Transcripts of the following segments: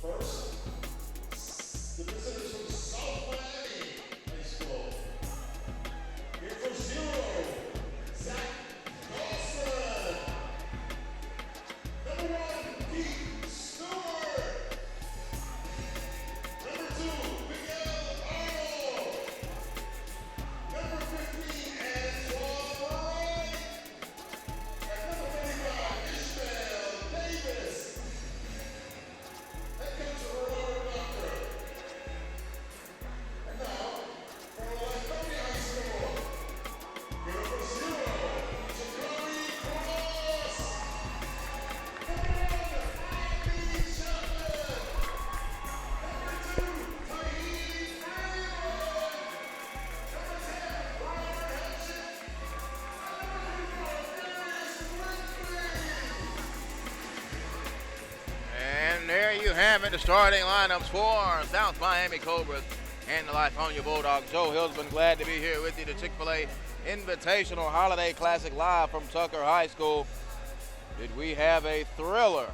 The visitors from South Miami High School. Here for zero, Zach Dawson. Number one, Pete Stewart. Number two, Miguel Arnold. Number 15, Antoine Wright. And number 35, Ishmael Davis. Head coach Robert Doctor. And now, from Lithonia High School, here for zero, Chick-fil-a Cross. Number one, Ivy Chapman. Number two, Tahiti Freeman. Number 10, Robert Hatchett. And number 34, Darius Winfrey. And there you have it, the starting lineups for South Miami Cobras and the Lithonia Bulldogs. Joe Hill's been glad to be here with you. The Chick-fil-A Invitational Holiday Classic live from Tucker High School. Did we have a thriller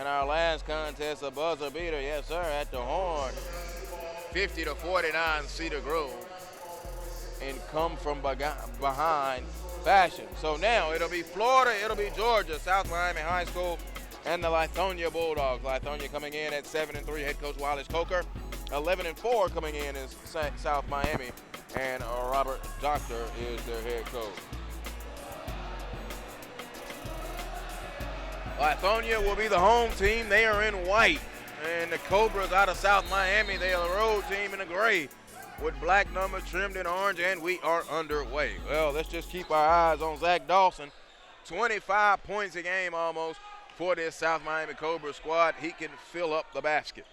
in our last contest, a buzzer beater? Yes, sir, at the horn. 50-49 Cedar Grove. And come from behind fashion. So now it'll be Florida, it'll be Georgia, South Miami High School, and the Lithonia Bulldogs. Lithonia coming in at 7-3, head coach Wallace Coker. 11-4 coming in is South Miami, and Robert Doctor is their head coach. Lithonia will be the home team. They are in white, and the Cobras out of South Miami, they are the road team in the gray with black numbers trimmed in orange, and we are underway. Well, let's just keep our eyes on Zach Dawson. 25 points a game almost for this South Miami Cobra squad. He can fill up the basket.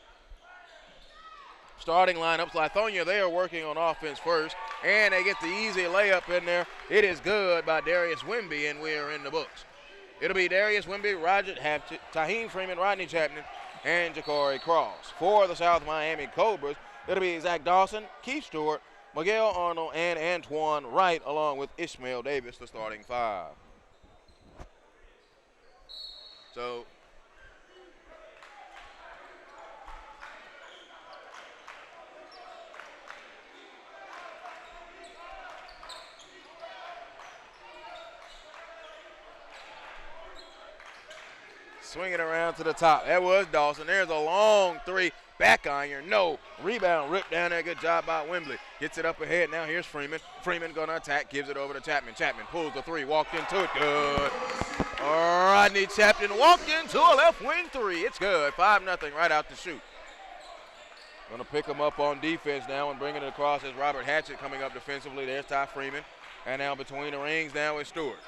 Starting lineups, Lithonia, they are working on offense first, and they get the easy layup in there. It is good by Darius Wimby, and we are in the books. It'll be Darius Wimby, Roger Tahim Freeman, Rodney Chapman, and Ja'Cory Cross. For the South Miami Cobras, it'll be Zach Dawson, Keith Stewart, Miguel Arnold, and Antoine Wright, along with Ishmael Davis, the starting five. So swing it around to the top. That was Dawson. There's a long three. Back iron. No. Rebound ripped down there. Good job by Wembley. Gets it up ahead. Now here's Freeman. Freeman going to attack. Gives it over to Chapman. Chapman pulls the three. Walked into it. Good. Rodney Chapman walked into a left wing three. It's good. 5-0 right out the shoot. Going to pick him up on defense now and bring it across as Robert Hatchett coming up defensively. There's Ty Freeman. And now between the rings now is Stewart.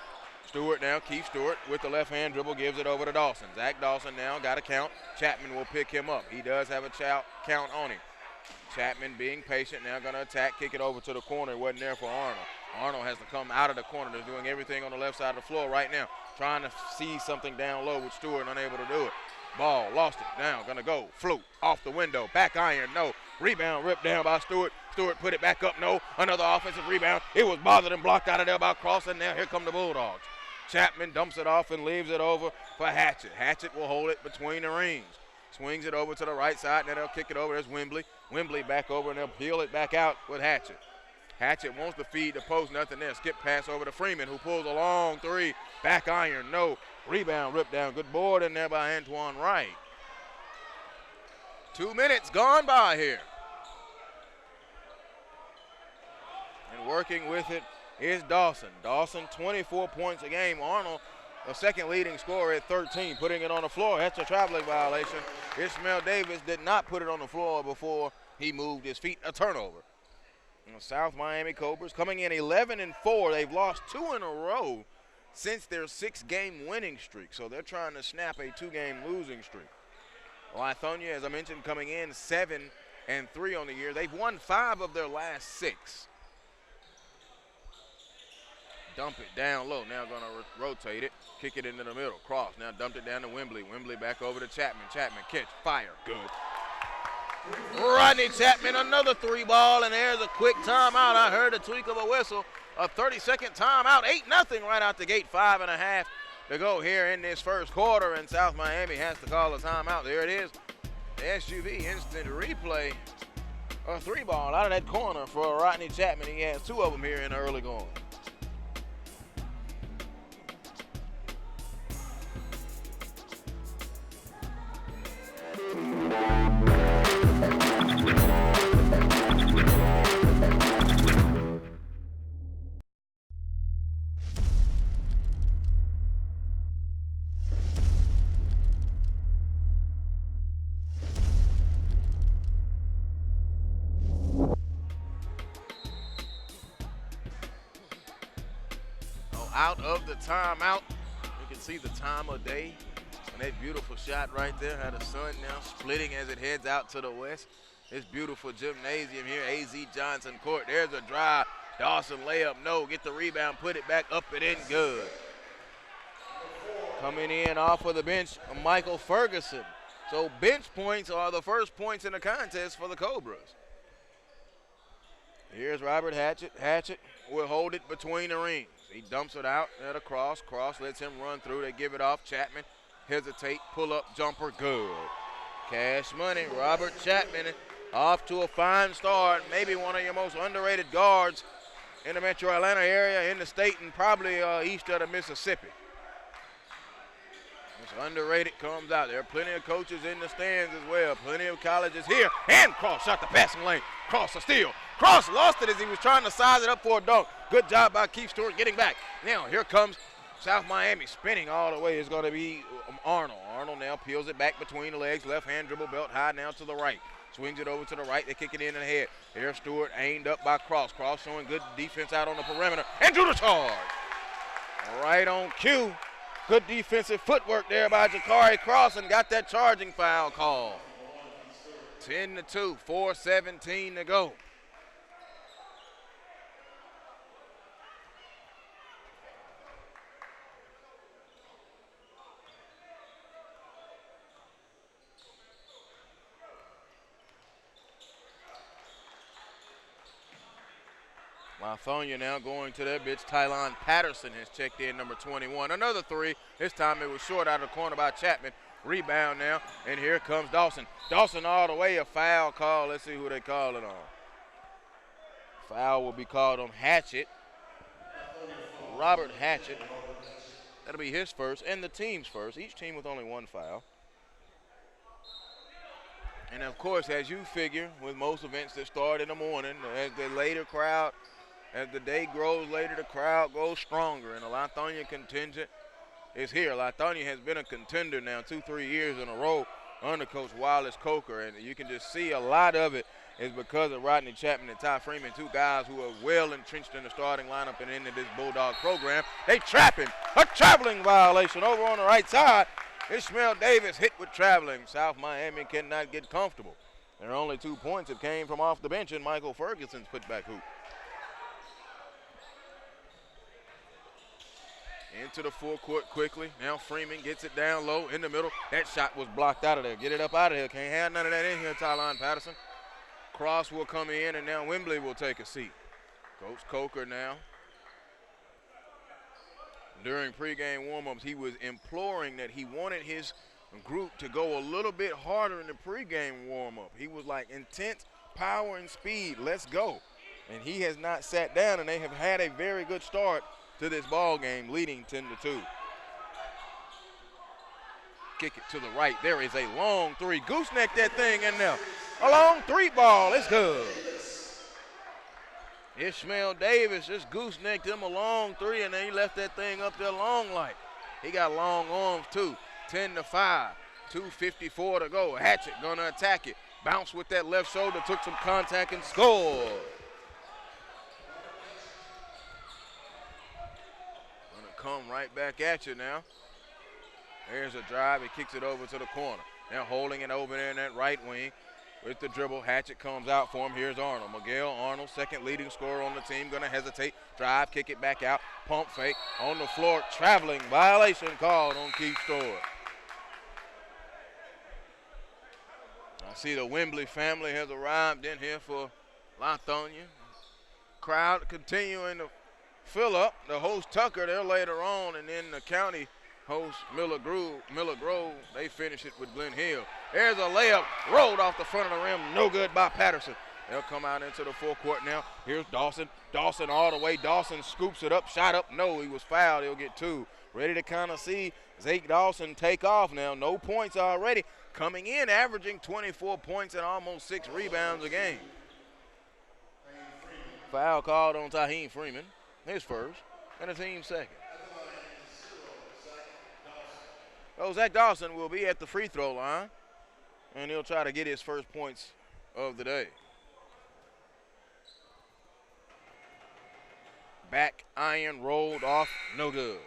Stewart now, Keith Stewart with the left hand dribble gives it over to Dawson. Zach Dawson now got a count. Chapman will pick him up. He does have a count on him. Chapman being patient now going to attack, kick it over to the corner. It wasn't there for Arnold. Arnold has to come out of the corner. They're doing everything on the left side of the floor right now. Trying to see something down low with Stewart, unable to do it. Ball, lost it. Now going to go, float, off the window. Back iron, no. Rebound ripped down by Stewart. Stewart put it back up, no. Another offensive rebound. It was bothered and blocked out of there by Cross, and now here come the Bulldogs. Chapman dumps it off and leaves it over for Hatchett. Hatchett will hold it between the rings. Swings it over to the right side, and then they'll kick it over. There's Wembley. Wembley back over, and they'll peel it back out with Hatchett. Hatchett wants to feed the post, nothing there. Skip pass over to Freeman, who pulls a long three. Back iron, no. Rebound ripped down. Good board in there by Antoine Wright. 2 minutes gone by here. And working with it is Dawson. Dawson, 24 points a game. Arnold, the second leading scorer at 13, putting it on the floor. That's a traveling violation. Ishmael Davis did not put it on the floor before he moved his feet. A turnover. And the South Miami Cobras coming in 11-4. They've lost 2 in a row since their 6-game winning streak. So they're trying to snap a 2-game losing streak. Lithonia, as I mentioned, coming in 7-3 on the year. They've won 5 of their last 6. Dump it down low. Now going to rotate it. Kick it into the middle. Cross. Now dumped it down to Wembley. Wembley back over to Chapman. Chapman catch. Fire. Good. Rodney Chapman, another 3 ball, and there's a quick timeout. I heard the tweak of a whistle. A 30-second timeout. 8-0 right out the gate. 5.5 to go here in this first quarter, and South Miami has to call a timeout. There it is. SUV instant replay. A 3-ball out of that corner for Rodney Chapman. He has 2 of them here in the early going. Out of the timeout. You can see the time of day. And that beautiful shot right there. Had the sun now splitting as it heads out to the west. This beautiful gymnasium here, AZ Johnson Court. There's a drive. Dawson layup, no. Get the rebound, put it back up and in, good. Coming in off of the bench, Michael Ferguson. So bench points are the first points in the contest for the Cobras. Here's Robert Hatchett. Hatchett will hold it between the rings. He dumps it out at a cross. Cross lets him run through. They give it off. Chapman hesitate. Pull up jumper. Good. Cash money. Robert Chapman off to a fine start. Maybe one of your most underrated guards in the metro Atlanta area, in the state, and probably east of the Mississippi. This underrated comes out. There are plenty of coaches in the stands as well. Plenty of colleges here. And Cross shot the passing lane. Cross a steal. Cross lost it as he was trying to size it up for a dunk. Good job by Keith Stewart getting back. Now here comes South Miami spinning all the way. It's going to be Arnold. Arnold now peels it back between the legs. Left hand dribble belt high now to the right. Swings it over to the right. They kick it in and ahead. Here's Stewart aimed up by Cross. Cross showing good defense out on the perimeter. And drew the charge. Right on cue. Good defensive footwork there by Jakari Cross and got that charging foul call. 10-2, 4:17 to go. Lithonia now going to their bench. Tylon Patterson has checked in, number 21. Another 3. This time it was short out of the corner by Chapman. Rebound now, and here comes Dawson. Dawson all the way, a foul call. Let's see who they call it on. Foul will be called on Hatchett. Robert Hatchett. That'll be his first and the team's first. Each team with only 1 foul. And of course, as you figure, with most events that start in the morning, as the day grows later, the crowd goes stronger, and the Lithonia contingent is here. Lithonia has been a contender now 2-3 years in a row under Coach Wallace Coker, and you can just see a lot of it is because of Rodney Chapman and Ty Freeman, 2 guys who are well entrenched in the starting lineup and into this Bulldog program. They trap him. A traveling violation over on the right side. Ishmael Davis hit with traveling. South Miami cannot get comfortable. Their only 2 points have came from off the bench in Michael Ferguson's putback hoop. Into the full court quickly. Now Freeman gets it down low in the middle. That shot was blocked out of there. Get it up out of here. Can't have none of that in here, Tylon Patterson. Cross will come in, and now Wembley will take a seat. Coach Coker now. During pregame warm-ups, he was imploring that he wanted his group to go a little bit harder in the pregame warm-up. He was like, intense power and speed, let's go. And he has not sat down, and they have had a very good start to this ball game, leading 10-2. Kick it to the right. There is a long 3. Gooseneck that thing in there. A long 3 ball. It's good. Ishmael Davis just goosenecked him a long 3, and then he left that thing up there long like. He got long arms too. 10-5. 2:54 to go. Hatchett gonna attack it. Bounce with that left shoulder. Took some contact and scored. Come right back at you now. There's a drive. He kicks it over to the corner. Now holding it over there in that right wing with the dribble. Hatchett comes out for him. Here's Arnold. Miguel Arnold, second leading scorer on the team. Going to hesitate. Drive, kick it back out. Pump fake on the floor. Traveling violation called on Keith Stewart. I see the Wembley family has arrived in here for Lithonia. Crowd continuing to fill up. The host Tucker there later on, and then the county host Miller Grove, they finish it with Glen Hill. There's a layup, rolled off the front of the rim, no good by Patterson. They'll come out into the forecourt now. Here's Dawson. Dawson all the way. Dawson scoops it up, shot up. No, he was fouled. He'll get two. Ready to kind of see Zake Dawson take off now. No points already. Coming in, averaging 24 points and almost 6 rebounds a game. Foul called on Taheem Freeman, his first, and the team's second. So Zach Dawson will be at the free throw line, and he'll try to get his first points of the day. Back iron rolled off, no good.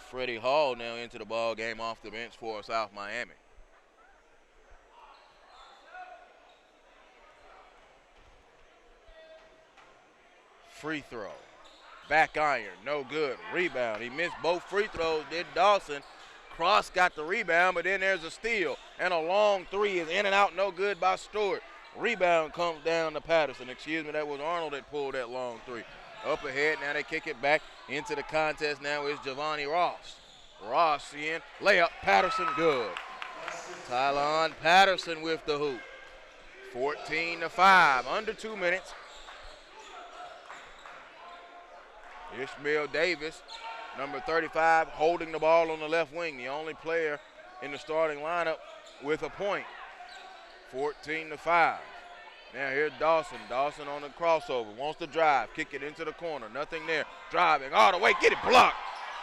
Freddie Hall now into the ball game off the bench for South Miami. Free throw. Back iron, no good. Rebound. He missed both free throws, did Dawson. Cross got the rebound, but then there's a steal. And a long three is in and out, no good by Stewart. Rebound comes down to Patterson. Excuse me, that was Arnold that pulled that long three. Up ahead, now they kick it back into the contest. Now is Javani Ross. Ross in, layup, Patterson good. Tylon Patterson with the hoop. 14-5, under 2 minutes. Ishmael Davis, number 35, holding the ball on the left wing, the only player in the starting lineup with a point. 14-5. Now here's Dawson. Dawson on the crossover, wants to drive, kick it into the corner, nothing there. Driving all the way, get it blocked.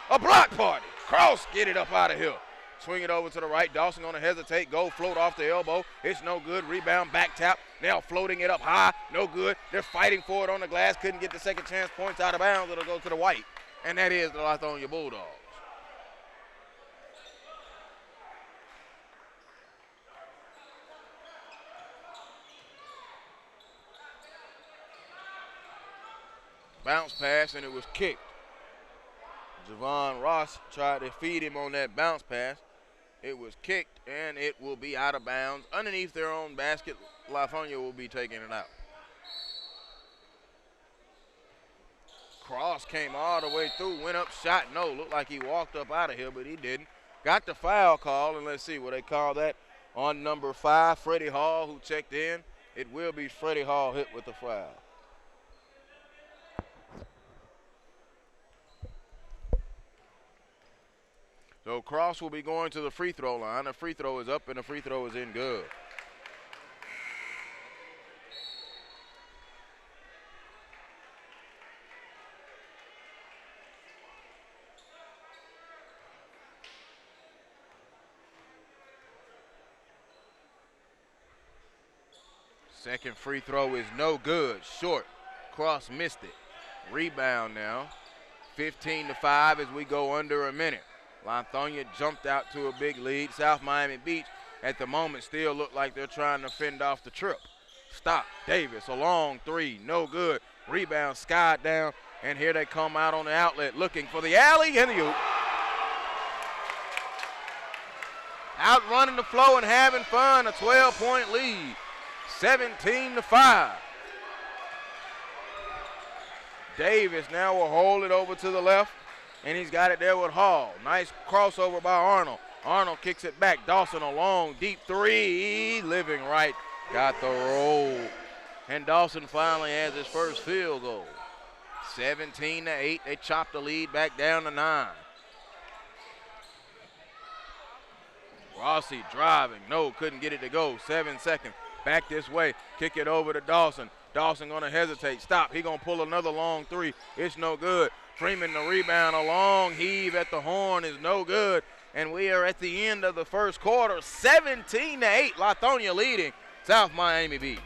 A block party. Cross, get it up out of here. Swing it over to the right. Dawson gonna hesitate, go float off the elbow. It's no good. Rebound, back tap. Now floating it up high, no good. They're fighting for it on the glass. Couldn't get the second chance. Points out of bounds. It'll go to the white, and that is the Lithonia Bulldogs. Bounce pass, and it was kicked. Javon Ross tried to feed him on that bounce pass. It was kicked, and it will be out of bounds. Underneath their own basket, Lithonia will be taking it out. Cross came all the way through, went up, shot, no. Looked like he walked up out of here, but he didn't. Got the foul call, and let's see what they call that on number 5, Freddie Hall, who checked in. It will be Freddie Hall hit with the foul. So Cross will be going to the free throw line. The free throw is up and the free throw is in good. Second free throw is no good. Short. Cross missed it. Rebound now. 15-5 as we go under a minute. Lithonia jumped out to a big lead. South Miami Beach at the moment still look like they're trying to fend off the trip. Stop. Davis, a long three, no good. Rebound skied down, and here they come out on the outlet looking for the alley and the oop. Out running the flow and having fun, a 12-point lead, 17-5. Davis now will hold it over to the left. And he's got it there with Hall. Nice crossover by Arnold. Arnold kicks it back. Dawson a long, deep three. Living right. Got the roll. And Dawson finally has his first field goal. 17-8. They chop the lead back down to 9. Rossi driving. No, couldn't get it to go. 7 seconds. Back this way. Kick it over to Dawson. Dawson going to hesitate. Stop. He going to pull another long three. It's no good. Freeman the rebound, a long heave at the horn is no good. And we are at the end of the first quarter, 17-8, Lithonia leading South Miami Beach.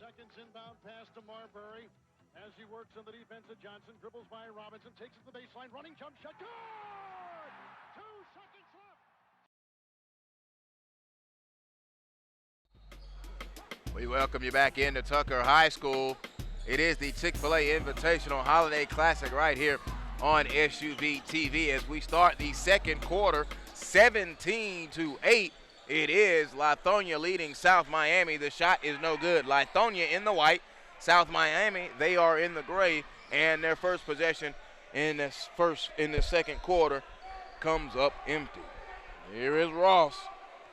seconds inbound pass to Marbury. As he works on the defense of Johnson, dribbles by Robinson, takes it to the baseline, running jump shot, good! 2 seconds left. We welcome you back into Tucker High School. It is the Chick-fil-A Invitational Holiday Classic right here on SUVtv as we start the second quarter, 17-8. It is Lithonia leading South Miami. The shot is no good. Lithonia in the white, South Miami, they are in the gray, and their first possession in the second quarter comes up empty. Here is Ross.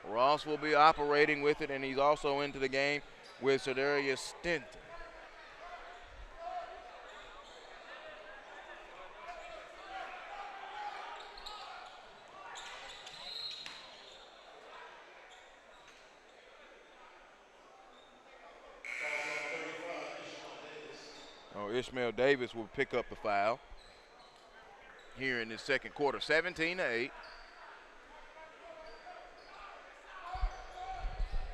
Ross will be operating with it, and he's also into the game with Cedarius Stinton. Ishmael Davis will pick up the foul here in the second quarter, 17-8.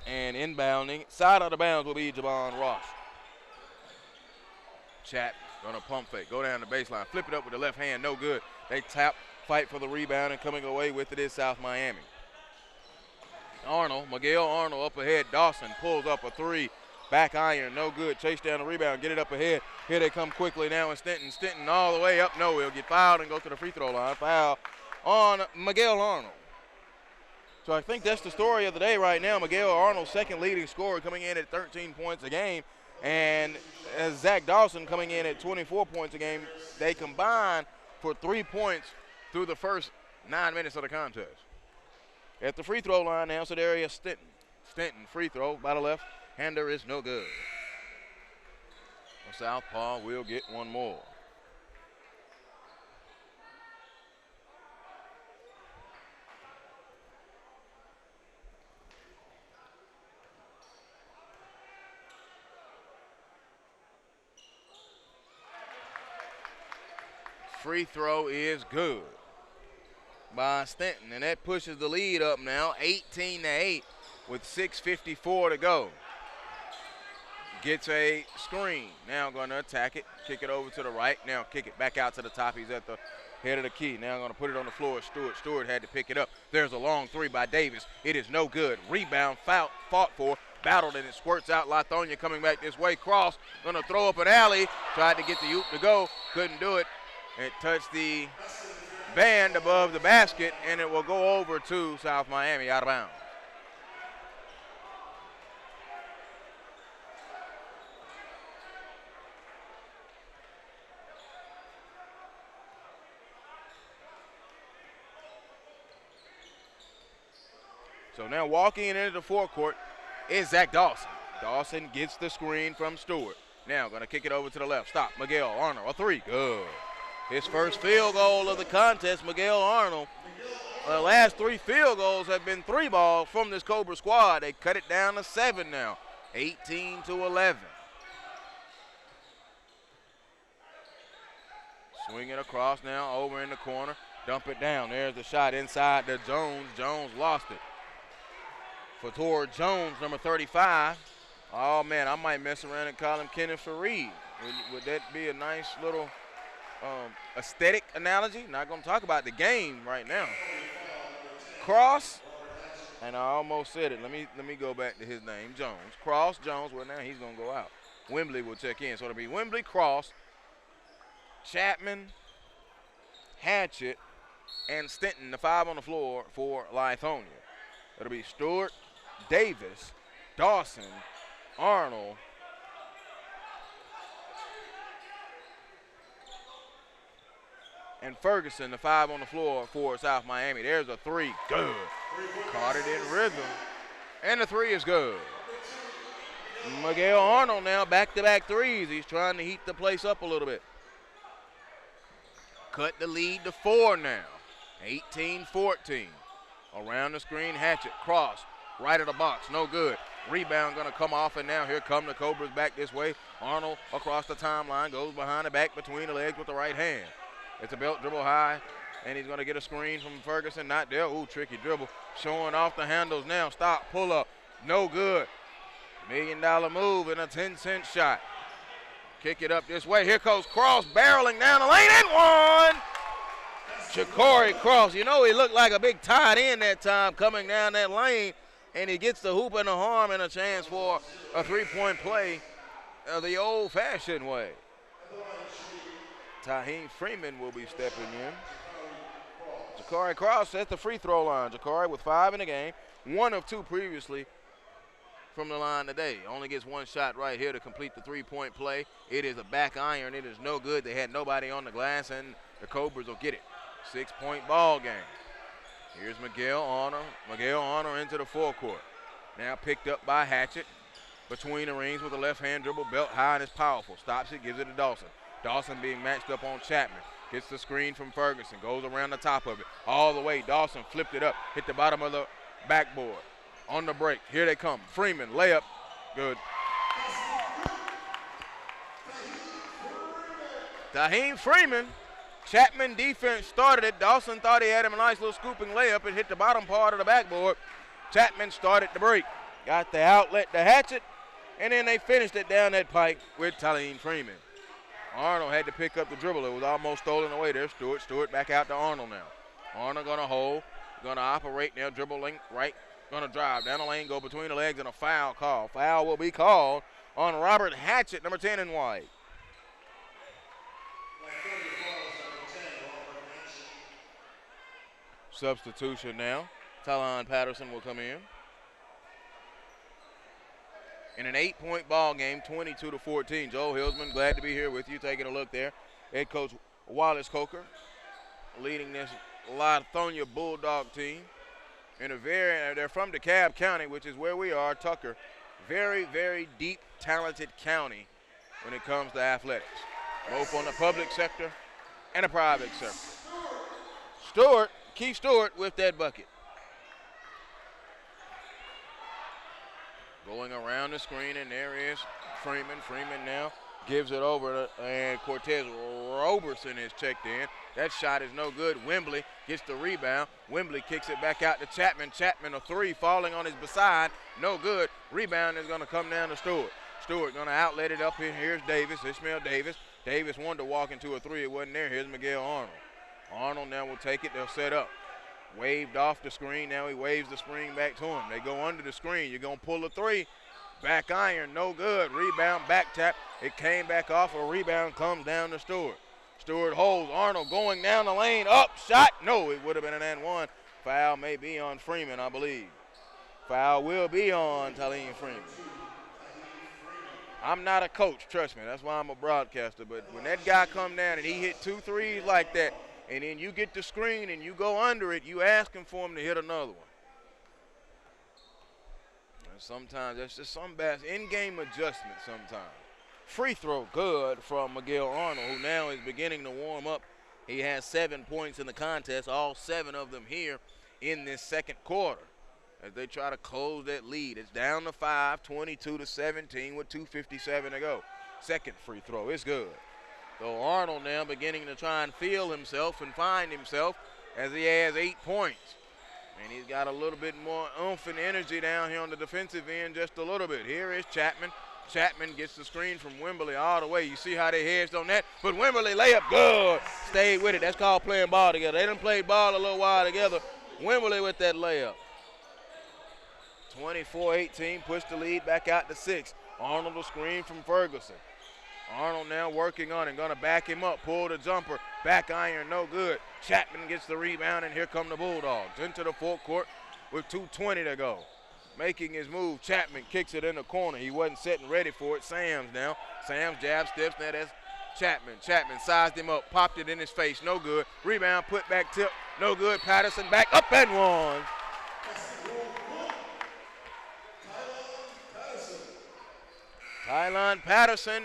And inbounding, side out of bounds will be Javon Ross. Chapman gonna pump fake, go down the baseline, flip it up with the left hand, no good. They tap, fight for the rebound, and coming away with it is South Miami. Miguel Arnold up ahead. Dawson pulls up a three. Back iron, no good. Chase down the rebound, get it up ahead. Here they come quickly now, and Stinton all the way up. No, he'll get fouled and go to the free throw line. Foul on Miguel Arnold. So I think that's the story of the day right now. Miguel Arnold, second leading scorer, coming in at 13 points a game. And Zach Dawson coming in at 24 points a game. They combine for 3 points through the first 9 minutes of the contest. At the free throw line now, Cedarius Stinton. Stinton, free throw by the left. Hander is no good. The southpaw will get one more. Free throw is good by Stinton, and that pushes the lead up now, 18-8 with 6:54 to go. Gets a screen. Now going to attack it. Kick it over to the right. Now kick it back out to the top. He's at the head of the key. Now going to put it on the floor. Stewart had to pick it up. There's a long three by Davis. It is no good. Rebound, fought for, battled, and it squirts out. Lithonia coming back this way. Cross, going to throw up an alley. Tried to get the oop to go. Couldn't do it. It touched the band above the basket, and it will go over to South Miami out of bounds. So now walking into the forecourt is Zach Dawson. Dawson gets the screen from Stewart. Now going to kick it over to the left. Stop. Miguel Arnold, a three. Good. His first field goal of the contest, Miguel Arnold. The last 3 field goals have been 3 balls from this Cobra squad. They cut it down to 7 now, 18-11. Swing it across now, over in the corner. Dump it down. There's the shot inside to Jones. Jones lost it. For toward Jones, number 35. Oh, man, I might mess around and call him Kenneth Fareed. Would that be a nice little aesthetic analogy? Not going to talk about the game right now. Cross, and I almost said it. Let me go back to his name, Jones. Cross, Jones, well, now he's going to go out. Wembley will check in. So it'll be Wembley, Cross, Chapman, Hatchett, and Stinton, the 5 on the floor for Lithonia. It'll be Stewart, Davis, Dawson, Arnold, and Ferguson, the 5 on the floor for South Miami. There's a 3. Good. Caught it in rhythm. And the 3 is good. Miguel Arnold now back-to-back threes. He's trying to heat the place up a little bit. Cut the lead to 4 now. 18-14. Around the screen, Hatchett, cross, right of the box, no good. Rebound gonna come off, and now here come the Cobras back this way. Arnold across the timeline, goes behind the back between the legs with the right hand. It's a belt dribble high, and he's gonna get a screen from Ferguson, not there. Ooh, tricky dribble. Showing off the handles now, stop, pull up, no good. $1 million move and a 10-cent shot. Kick it up this way. Here goes Cross barreling down the lane and one. Ja'Cory Cross. You know he looked like a big tight end that time coming down that lane, and he gets the hoop and the arm and a chance for a three-point play the old-fashioned way. Taheem Freeman will be stepping in. Ja'Cory Cross at the free throw line. Ja'Cory with 5 in the game, 1 of 2 previously from the line today. Only gets 1 shot right here to complete the three-point play. It is a back iron. It is no good. They had nobody on the glass, and the Cobras will get it. 6-point ball game. Here's Miguel Honor. Miguel Honor into the forecourt. Now picked up by Hatchett between the rings with a left-hand dribble, belt high and is powerful. Stops it, gives it to Dawson. Dawson being matched up on Chapman. Gets the screen from Ferguson, goes around the top of it. All the way, Dawson flipped it up, hit the bottom of the backboard. On the break, here they come. Freeman, layup, good. Taheem Freeman, Chapman defense started it. Dawson thought he had him a nice little scooping layup. It hit the bottom part of the backboard. Chapman started the break. Got the outlet to Hatchett, and then they finished it down that pike with Taheem Freeman. Arnold had to pick up the dribble. It was almost stolen away there. Stewart back out to Arnold now. Arnold gonna hold, gonna operate now, dribble link right, gonna drive down the lane, go between the legs, and a foul call. Foul will be called on Robert Hatchett, number 10 in white. Substitution now. Talon Patterson will come in. In an 8-point ball game, 22-14. Joel Hillsman, glad to be here with you, taking a look there. Head coach Wallace Coker leading this Lithonia Bulldog team. They're from DeKalb County, which is where we are, Tucker. Very, very deep, talented county when it comes to athletics, both on the public sector and the private sector. Keith Stewart with that bucket. Going around the screen, and there is Freeman. Freeman now gives it over, and Cortez Roberson is checked in. That shot is no good. Wembley gets the rebound. Wembley kicks it back out to Chapman. Chapman, a 3 falling on his beside. No good. Rebound is going to come down to Stewart. Stewart going to outlet it up here. Here's Davis, Ishmael Davis. Davis wanted to walk into a 3. It wasn't there. Here's Miguel Arnold. Arnold now will take it. They'll set up. Waved off the screen. Now he waves the screen back to him. They go under the screen. You're going to pull a 3. Back iron, no good. Rebound, back tap. It came back off. A rebound comes down to Stewart. Stewart holds. Arnold going down the lane. Up, shot. No, it would have been an and one. Foul may be on Freeman, I believe. Foul will be on Taheem Freeman. I'm not a coach, trust me. That's why I'm a broadcaster. But when that guy come down and he hit 2 threes like that, and then you get the screen and you go under it, you asking for him to hit another one. And sometimes that's just some bad in-game adjustment sometimes. Free throw good from Miguel Arnold, who now is beginning to warm up. He has 7 points in the contest, all 7 of them here in this second quarter, as they try to close that lead. It's down to 5, 22-17 with 2:57 to go. Second free throw is good. So Arnold now beginning to try and feel himself and find himself as he has 8 points. And he's got a little bit more oomph and energy down here on the defensive end, just a little bit. Here is Chapman. Chapman gets the screen from Wembley all the way. You see how they hedged on that? But Wembley layup good. Stayed with it. That's called playing ball together. They done played ball a little while together. Wembley with that layup. 24-18, push the lead back out to 6. Arnold will screen from Ferguson. Arnold now working on it, going to back him up, pull the jumper, back iron, no good. Chapman gets the rebound, and here come the Bulldogs into the forecourt with 2:20 to go. Making his move, Chapman kicks it in the corner. He wasn't setting ready for it. Sam's now. Sam's jab steps, now that's Chapman. Chapman sized him up, popped it in his face, no good. Rebound, put back tip, no good. Patterson back up and one. Tylon Patterson,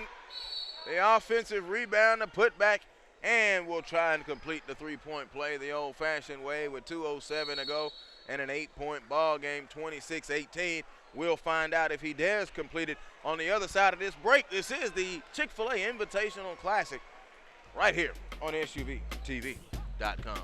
the offensive rebound, the putback, and will try and complete the three-point play the old-fashioned way with 2:07 to go and an 8-point ball game, 26-18. We'll find out if he does complete it on the other side of this break. This is the Chick-fil-A Invitational Classic right here on SUVtv.com.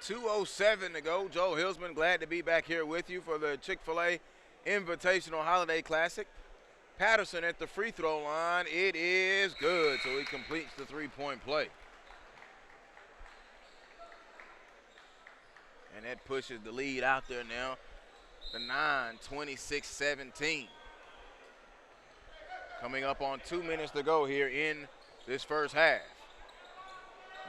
2:07 to go. Joe Hilsman, glad to be back here with you for the Chick-fil-a Invitational Holiday Classic. Patterson at the free throw line. It is good, so he completes the three-point play. And that pushes the lead out there now. The 9, 26-17. Coming up on 2 minutes to go here in this first half.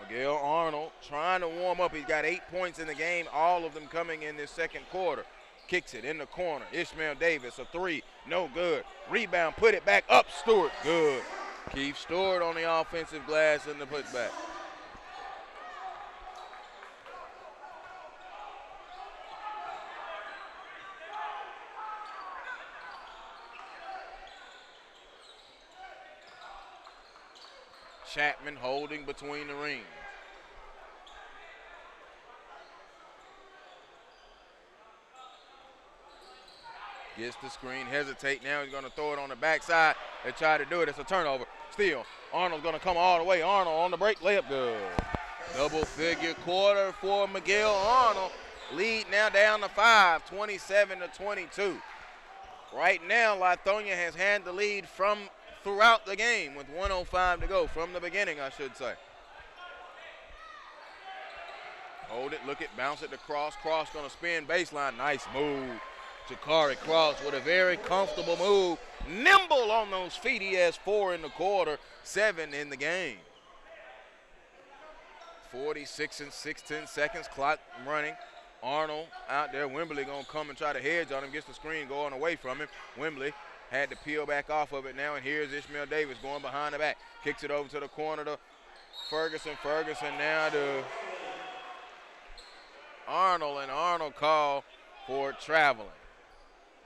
Miguel Arnold trying to warm up. He's got 8 points in the game, all of them coming in this second quarter. Kicks it in the corner. Ishmael Davis, a three, no good. Rebound, put it back up, Stewart, good. Keith Stewart on the offensive glass in the putback. Chapman holding between the rings. Gets the screen, hesitate now. He's going to throw it on the backside. They try to do it. It's a turnover. Steal. Arnold's going to come all the way. Arnold on the break. Layup good. Double figure quarter for Miguel Arnold. Lead now down to 5, 27-22. Right now, Lithonia has had the lead from throughout the game with 1:05 to go, from the beginning, I should say. Hold it, look it, bounce it to Cross. Cross gonna spin baseline, nice move. Jakari Cross with a very comfortable move. Nimble on those feet, he has 4 in the quarter, 7 in the game. 46 and 16 seconds, clock running. Arnold out there, Wembley gonna come and try to hedge on him, gets the screen going away from him. Wembley had to peel back off of it now, and here's Ishmael Davis going behind the back. Kicks it over to the corner to Ferguson. Ferguson now to Arnold, and Arnold called for traveling.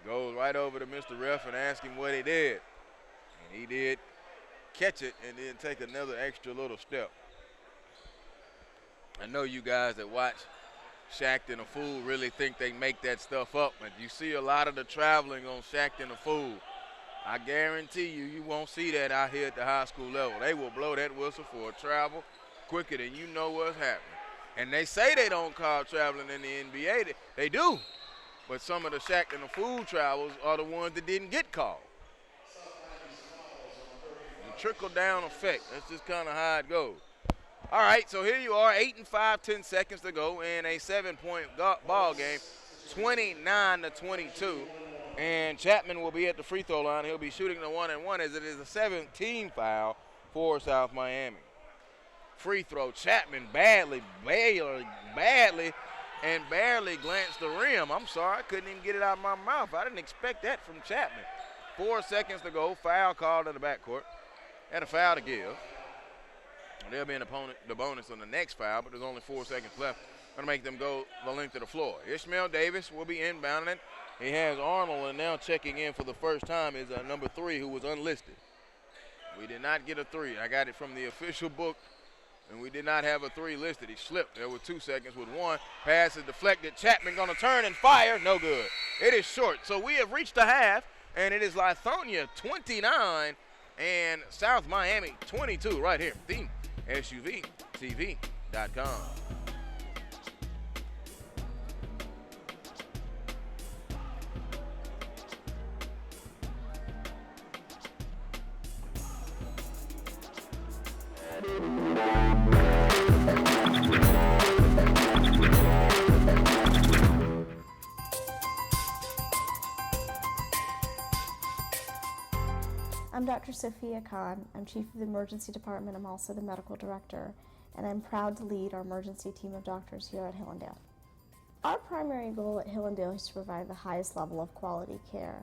Goes right over to Mr. Ref and asks him what he did. And he did catch it and then take another extra little step. I know you guys that watch Shaqtin' a Fool really think they make that stuff up, but you see a lot of the traveling on Shaqtin' a Fool. I guarantee you, you won't see that out here at the high school level. They will blow that whistle for a travel quicker than you know what's happening. And they say they don't call traveling in the NBA. They do. But some of the Shaqtin' a Fool travels are the ones that didn't get called. The trickle-down effect, that's just kind of how it goes. All right, so here you are, 8 and 5, 10 seconds to go in a 7-point ball game, 29-22. And Chapman will be at the free throw line. He'll be shooting the 1-and-1 as it is a 17 foul for South Miami. Free throw, Chapman badly glanced the rim. I'm sorry, I couldn't even get it out of my mouth. I didn't expect that from Chapman. 4 seconds to go, foul called in the backcourt. Had a foul to give. There'll be the bonus on the next foul, but there's only 4 seconds left. Going to make them go the length of the floor. Ishmael Davis will be inbounding it. He has Arnold, and now checking in for the first time is number 3, who was unlisted. We did not get a 3. I got it from the official book, and we did not have a 3 listed. He slipped there with 2 seconds with 1. Pass is deflected. Chapman going to turn and fire. No good. It is short. So we have reached a half, and it is Lithonia 29 and South Miami 22 right here. The SUVtv.com. I'm Dr. Sophia Khan. I'm Chief of the Emergency Department. I'm also the Medical Director, and I'm proud to lead our emergency team of doctors here at Hillendale. Our primary goal at Hillendale is to provide the highest level of quality care.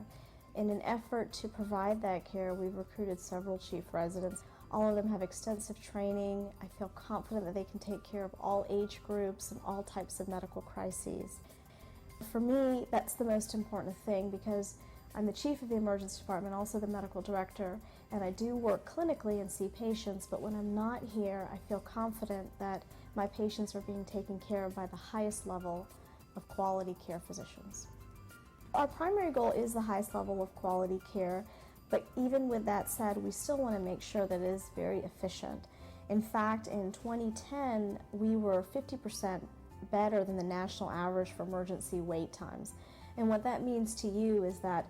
In an effort to provide that care, we've recruited several chief residents. All of them have extensive training. I feel confident that they can take care of all age groups and all types of medical crises. For me, that's the most important thing because I'm the chief of the emergency department, also the medical director, and I do work clinically and see patients, but when I'm not here, I feel confident that my patients are being taken care of by the highest level of quality care physicians. Our primary goal is the highest level of quality care, but even with that said, we still want to make sure that it is very efficient. In fact, in 2010, we were 50% better than the national average for emergency wait times. And what that means to you is that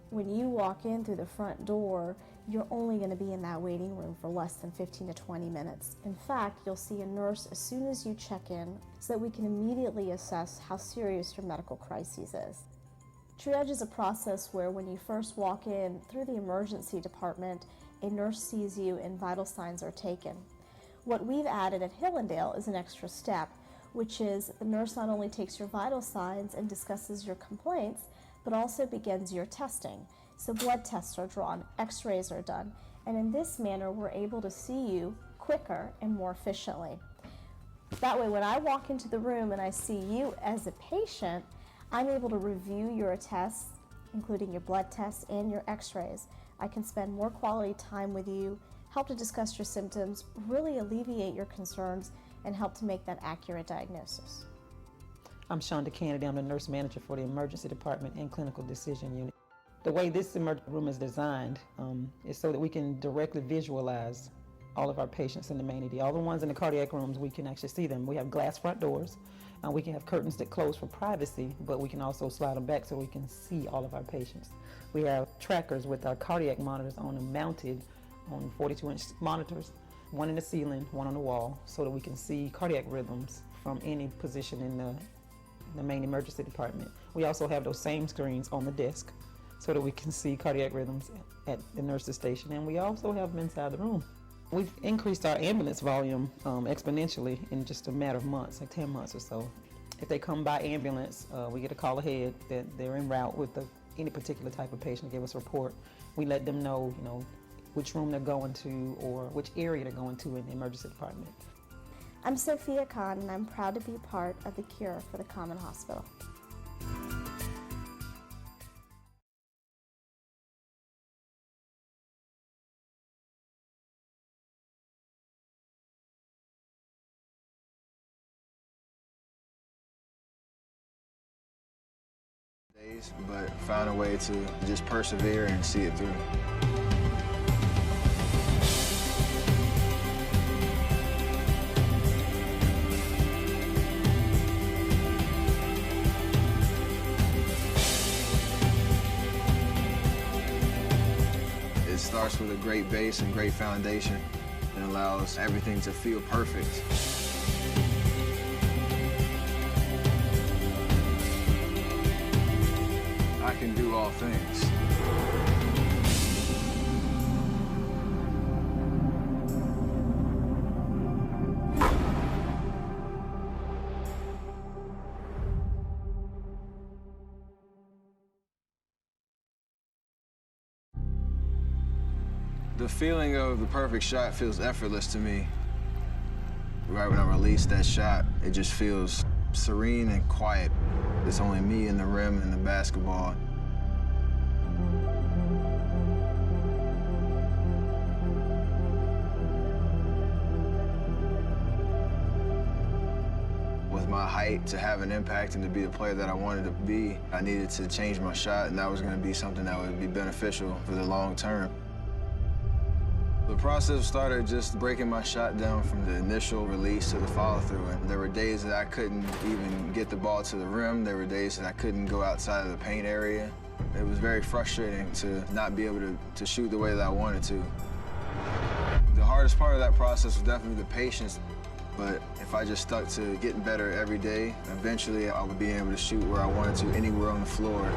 when you walk in through the front door, you're only going to be in that waiting room for less than 15 to 20 minutes. In fact, you'll see a nurse as soon as you check in so that we can immediately assess how serious your medical crisis is. Triage is a process where when you first walk in through the emergency department, a nurse sees you and vital signs are taken. What we've added at Hillendale is an extra step, which is the nurse not only takes your vital signs and discusses your complaints, but also begins your testing. So blood tests are drawn, x-rays are done, and in this manner we're able to see you quicker and more efficiently. That way when I walk into the room and I see you as a patient, I'm able to review your tests, including your blood tests and your x-rays. I can spend more quality time with you, help to discuss your symptoms, really alleviate your concerns, and help to make that accurate diagnosis. I'm Shonda Kennedy. I'm the nurse manager for the emergency department and clinical decision unit. The way this emergency room is designed is so that we can directly visualize all of our patients in the main ED. All the ones in the cardiac rooms, we can actually see them. We have glass front doors. We can have curtains that close for privacy, but we can also slide them back so we can see all of our patients. We have trackers with our cardiac monitors on them, mounted on 42-inch monitors, one in the ceiling, one on the wall, so that we can see cardiac rhythms from any position in the main emergency department. We also have those same screens on the desk so that we can see cardiac rhythms at the nurse's station, and we also have them inside the room. We've increased our ambulance volume exponentially in just a matter of months, like 10 months or so. If they come by ambulance, we get a call ahead that they're en route with any particular type of patient, give us a report. We let them know, which room they're going to or which area they're going to in the emergency department. I'm Sophia Khan, and I'm proud to be part of the cure for the Common Hospital. But found a way to just persevere and see it through. It starts with a great base and great foundation and allows everything to feel perfect. I can do all things. The feeling of the perfect shot feels effortless to me. Right when I release that shot, it just feels serene and quiet. It's only me and the rim and the basketball. With my height, to have an impact and to be the player that I wanted to be, I needed to change my shot, and that was going to be something that would be beneficial for the long term. The process started just breaking my shot down from the initial release to the follow-through. And there were days that I couldn't even get the ball to the rim. There were days that I couldn't go outside of the paint area. It was very frustrating to not be able to shoot the way that I wanted to. The hardest part of that process was definitely the patience. But if I just stuck to getting better every day, eventually I would be able to shoot where I wanted to, anywhere on the floor.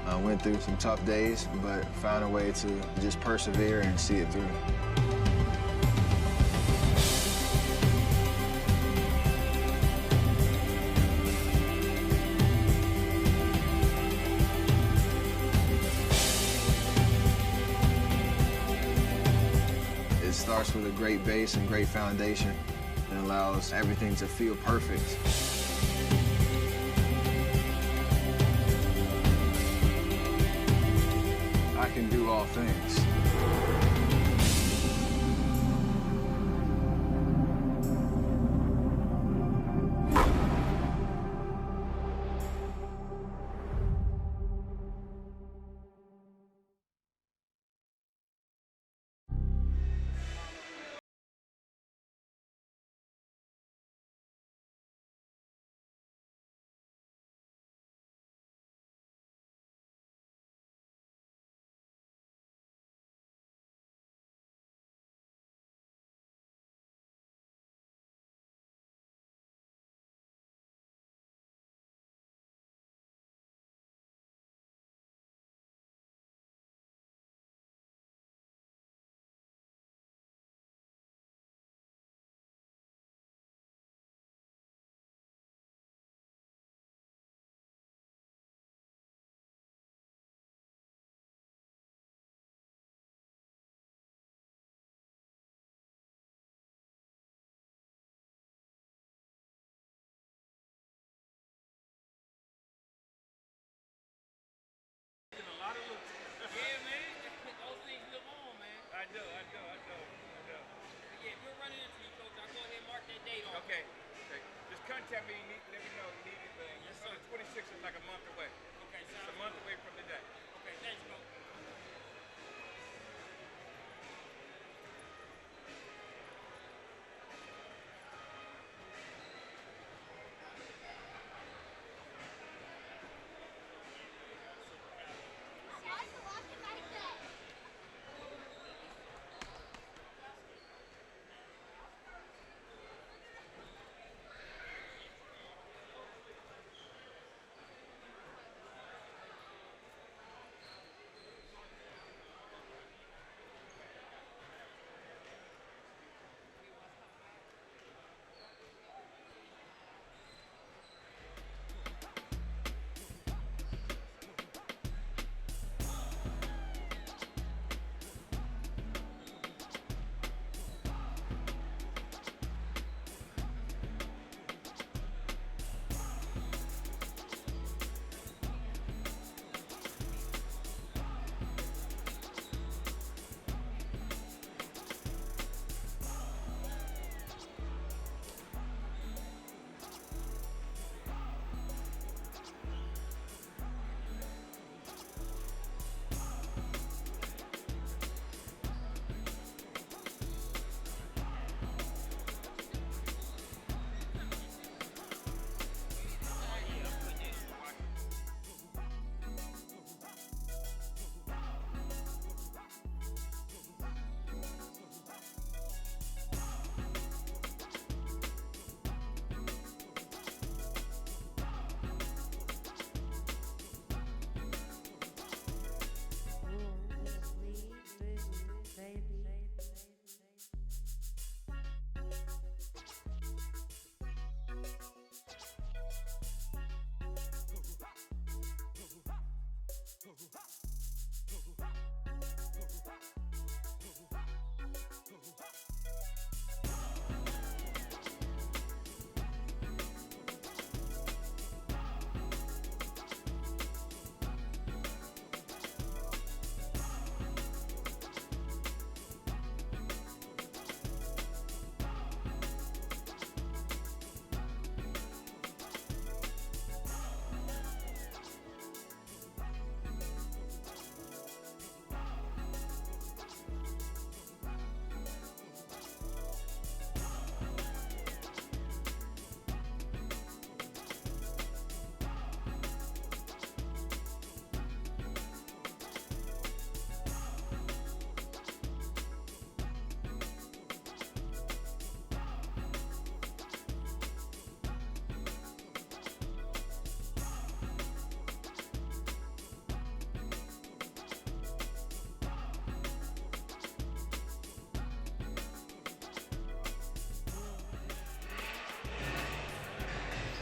I went through some tough days, but found a way to just persevere and see it through. It starts with a great base and great foundation and allows everything to feel perfect. I can do all things. Yeah, if you're running into you, coach, I'll go ahead and mark that date on. Okay. Just contact me. Let me know if you need anything. Yes, sir. The 26th is like a month away. Okay, It's sounds a month good. away from today. Okay, thanks, coach.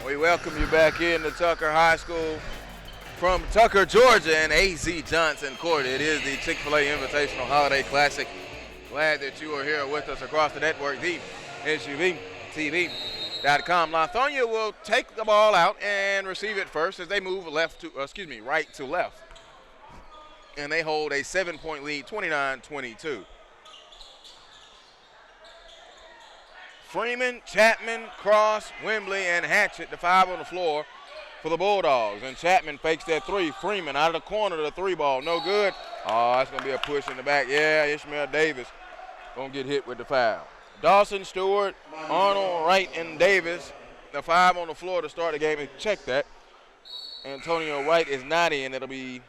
We welcome you back into Tucker High School from Tucker, Georgia, and A.Z. Johnson Court. It is the Chick-fil-A Invitational Holiday Classic. Glad that you are here with us across the network, the SUVtv.com. Lithonia will take the ball out and receive it first as they move right to left. And they hold a 7-point lead, 29-22. Freeman, Chapman, Cross, Wembley, and Hatchett, the five on the floor for the Bulldogs. And Chapman fakes that three. Freeman out of the corner to the three ball. No good. Oh, that's going to be a push in the back. Yeah, Ishmael Davis going to get hit with the foul. Dawson, Stewart, Arnold, Wright, and Davis, the five on the floor to start the game. And check that. Antonio Wright is not in. It'll be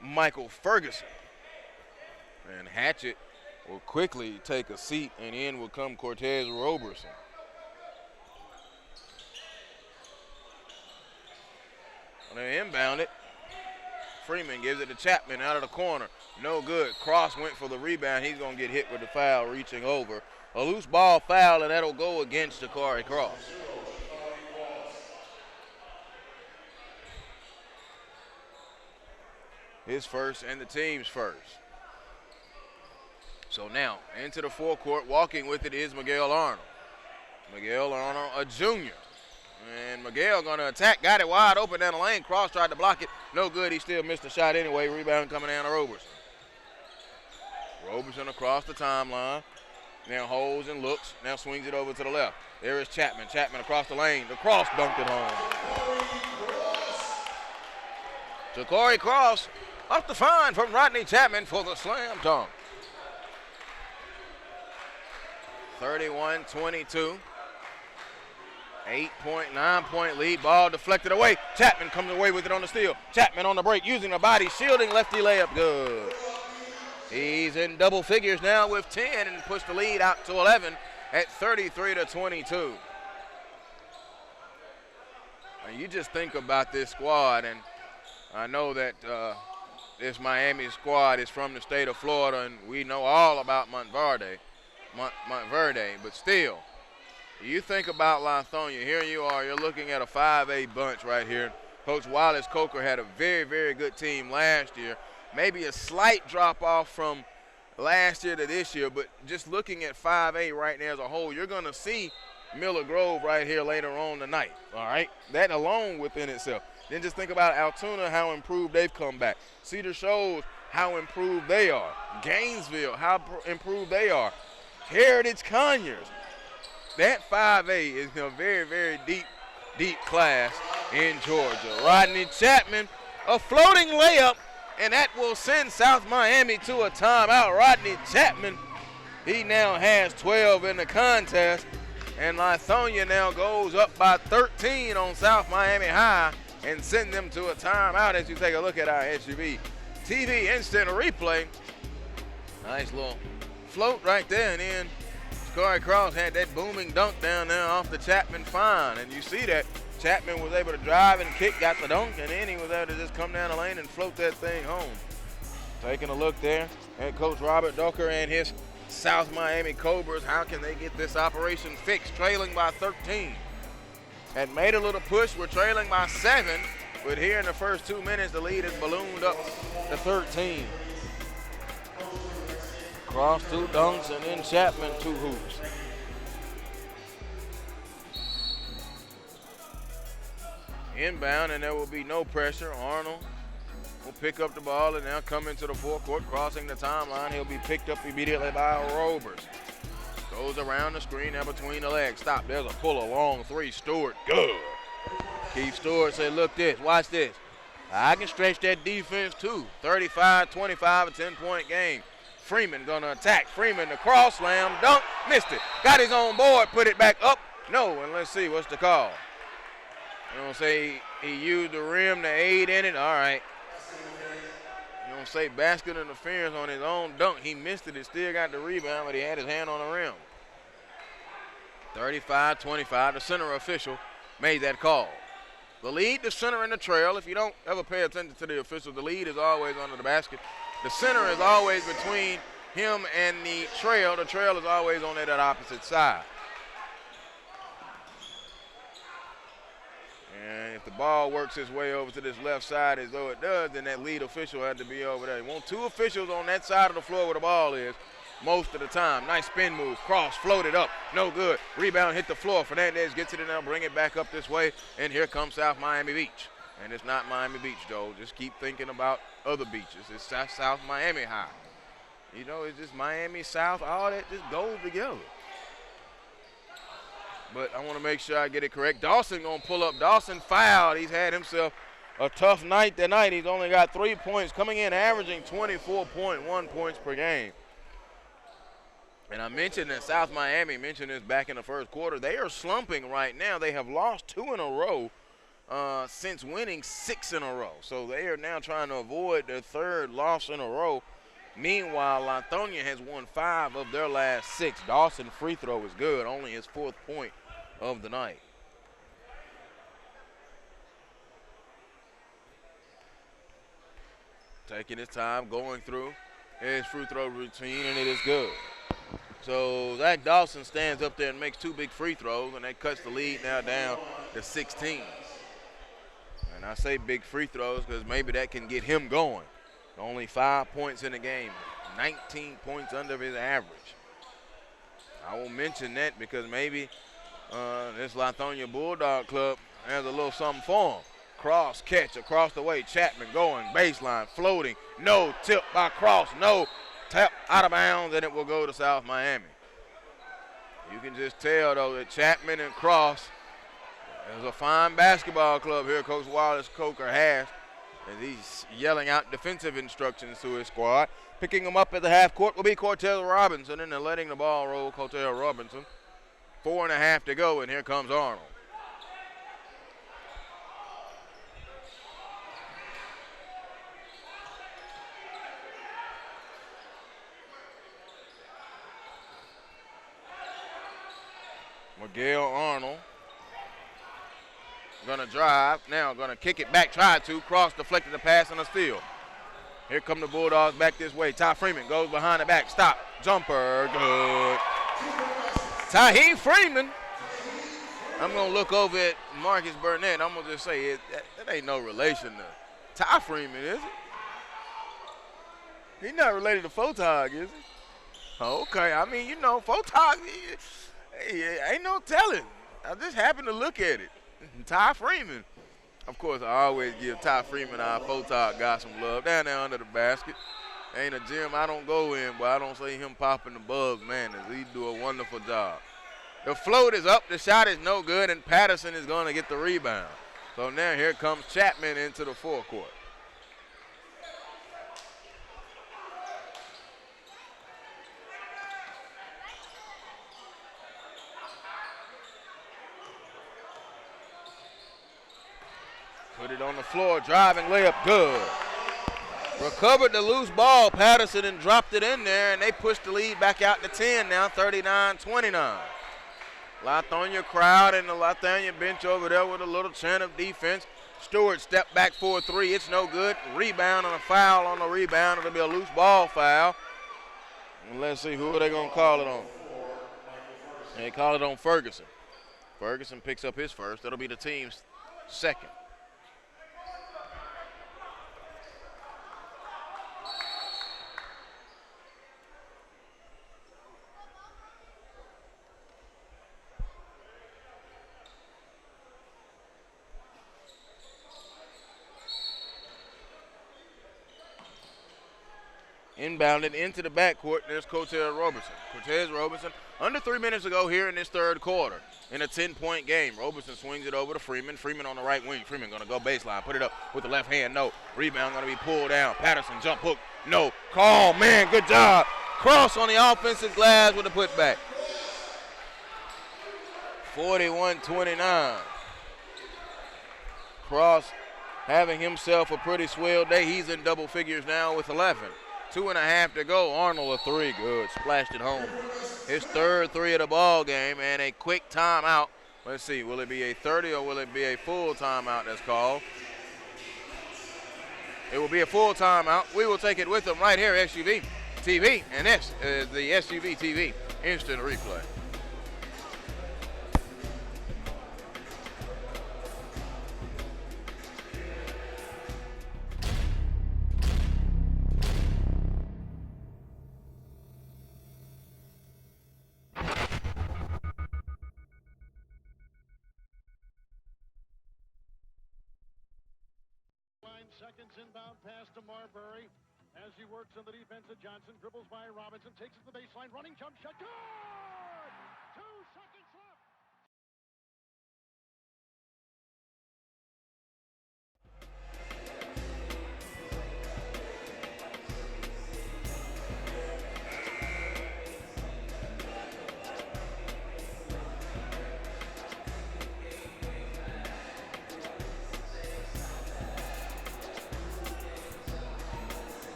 Michael Ferguson. And Hatchett will quickly take a seat, and in will come Cortez Roberson. When they inbound it, Freeman gives it to Chapman out of the corner. No good. Cross went for the rebound. He's going to get hit with the foul, reaching over. A loose ball foul, and that'll go against Jakari Cross. His first and the team's first. So now, into the forecourt, walking with it is Miguel Arnold. Miguel Arnold, a junior. And Miguel going to attack, got it wide open down the lane. Cross tried to block it. No good, he still missed the shot anyway. Rebound coming down to Roberson. Roberson across the timeline. Now holds and looks. Now swings it over to the left. There is Chapman. Chapman across the lane. The cross dunked it home. Ja'Cory Cross off the find from Rodney Chapman for the slam dunk. 31-22. 9-point lead. Ball deflected away. Chapman comes away with it on the steal. Chapman on the break using the body, shielding lefty layup. Good. He's in double figures now with 10 and pushed the lead out to 11 at 33-22. And you just think about this squad, and I know that this Miami squad is from the state of Florida, and we know all about Montverde, but still, you think about Lithonia. Here you are, you're looking at a 5A bunch right here. Coach Wallace Coker had a very, very good team last year. Maybe a slight drop-off from last year to this year, but just looking at 5A right now as a whole, you're going to see Miller Grove right here later on tonight, all right? That alone within itself. Then just think about Altoona, how improved they've come back. Cedar Shoals, how improved they are. Gainesville, how improved they are. Heritage Conyers. That 5A is a very, very deep class in Georgia. Rodney Chapman, a floating layup, and that will send South Miami to a timeout. Rodney Chapman, he now has 12 in the contest, and Lithonia now goes up by 13 on South Miami High and send them to a timeout as you take a look at our SUVtv instant replay. Nice little float right there, and then Ja'Cory Cross had that booming dunk down there off the Chapman find, and you see that Chapman was able to drive and kick, got the dunk, and then he was able to just come down the lane and float that thing home. Taking a look there at Coach Robert Docker and his South Miami Cobras. How can they get this operation fixed? Trailing by 13. Had made a little push. We're trailing by 7, but here in the first 2 minutes, the lead has ballooned up to 13. Cross 2 dunks, and then Chapman 2 hoops. Inbound, and there will be no pressure. Arnold will pick up the ball and now come into the forecourt, crossing the timeline. He'll be picked up immediately by Robers. Goes around the screen now between the legs. Stop. There's a pull, a long 3. Stewart, good. Keith Stewart said, look this, watch this. I can stretch that defense too. 35-25, a 10-point game. Freeman gonna attack. Freeman, the cross slam, dunk, missed it. Got his own board, put it back up. No, and let's see, what's the call? You don't say he used the rim to aid in it? All right. You don't say basket interference on his own dunk. He missed it. He still got the rebound, but he had his hand on the rim. 35-25. The center official made that call. The lead, the center, and the trail. If you don't ever pay attention to the official, the lead is always under the basket. The center is always between him and the trail. The trail is always on that opposite side. And if the ball works its way over to this left side as though it does, then that lead official had to be over there. You want 2 officials on that side of the floor where the ball is most of the time. Nice spin move. Cross floated up. No good. Rebound hit the floor. Fernandez gets it in now, bring it back up this way, and here comes South Miami Beach. And it's not Miami Beach, Joe. Just keep thinking about other beaches. It's South Miami High. You know, it's just Miami, South, all that just goes together. But I want to make sure I get it correct. Dawson going to pull up. Dawson fouled. He's had himself a tough night tonight. He's only got 3 points, coming in averaging 24.1 points per game. And I mentioned that South Miami mentioned this back in the first quarter. They are slumping right now. They have lost 2 in a row since winning 6 in a row. So they are now trying to avoid their 3rd loss in a row. Meanwhile, Lithonia has won 5 of their last 6. Dawson free throw is good, only his 4th point of the night. Taking his time, going through his free throw routine, and it is good. So Zach Dawson stands up there and makes 2 big free throws, and that cuts the lead now down to 16. And I say big free throws because maybe that can get him going. Only 5 points in the game, 19 points under his average. I will mention that because maybe this Lithonia Bulldog Club has a little something for him. Cross catch across the way. Chapman going baseline, floating. No tip by Cross. No. tap out of bounds, and it will go to South Miami. You can just tell, though, that Chapman and Cross is a fine basketball club here Coach Wallace Coker has, as he's yelling out defensive instructions to his squad. Picking him up at the half court will be Cortez Robinson, and then letting the ball roll, Cortez Robinson. 4.5 to go, and here comes Arnold. Miguel Arnold gonna drive, now gonna kick it back, try to, Cross deflected the pass and a steal. Here come the Bulldogs back this way. Ty Freeman goes behind the back, stop, jumper, good. Taheem Freeman. I'm gonna look over at Marcus Burnett. I'm gonna just say that ain't no relation to Ty Freeman, is it? He's not related to Photog, is he? Oh, okay, I mean, you know, Photog, ain't no telling. I just happened to look at it. Ty Freeman. Of course, I always give Ty Freeman, our Photog guy, some love. Down there under the basket. Ain't a gym I don't go in, but I don't see him popping the bugs, man, as he do a wonderful job. The float is up, the shot is no good, and Patterson is going to get the rebound. So now here comes Chapman into the forecourt. Put it on the floor, driving layup, good. Recovered the loose ball, Patterson, and dropped it in there, and they pushed the lead back out to 10 now, 39-29. Lithonia crowd and the Lithonia bench over there with a little chant of defense. Stewart stepped back for a three, it's no good. Rebound and a foul on the rebound, it'll be a loose ball foul. And let's see, who are they gonna call it on? They call it on Ferguson. Ferguson picks up his first, that'll be the team's second. Inbounded into the backcourt, there's Cortez Robertson. Cortez Robertson, under 3 minutes ago here in this third quarter, in a 10-point game. Robertson swings it over to Freeman. Freeman on the right wing. Freeman gonna go baseline, put it up with the left hand, no. Rebound gonna be pulled down. Patterson jump hook, no. Call, man, good job. Cross on the offensive glass with a putback. 41-29. Cross having himself a pretty swell day. He's in double figures now with 11. 2.5 to go. Arnold a three, good. Splashed it home. His third three of the ball game, and a quick timeout. Let's see, will it be a 30 or will it be a full timeout that's called? It will be a full timeout. We will take it with them right here, SUVtv, and this is the SUVtv instant replay. Seconds inbound pass to Marbury as he works on the defense of Johnson, dribbles by Robinson, takes it to the baseline, running jump shot, good! 2 seconds left.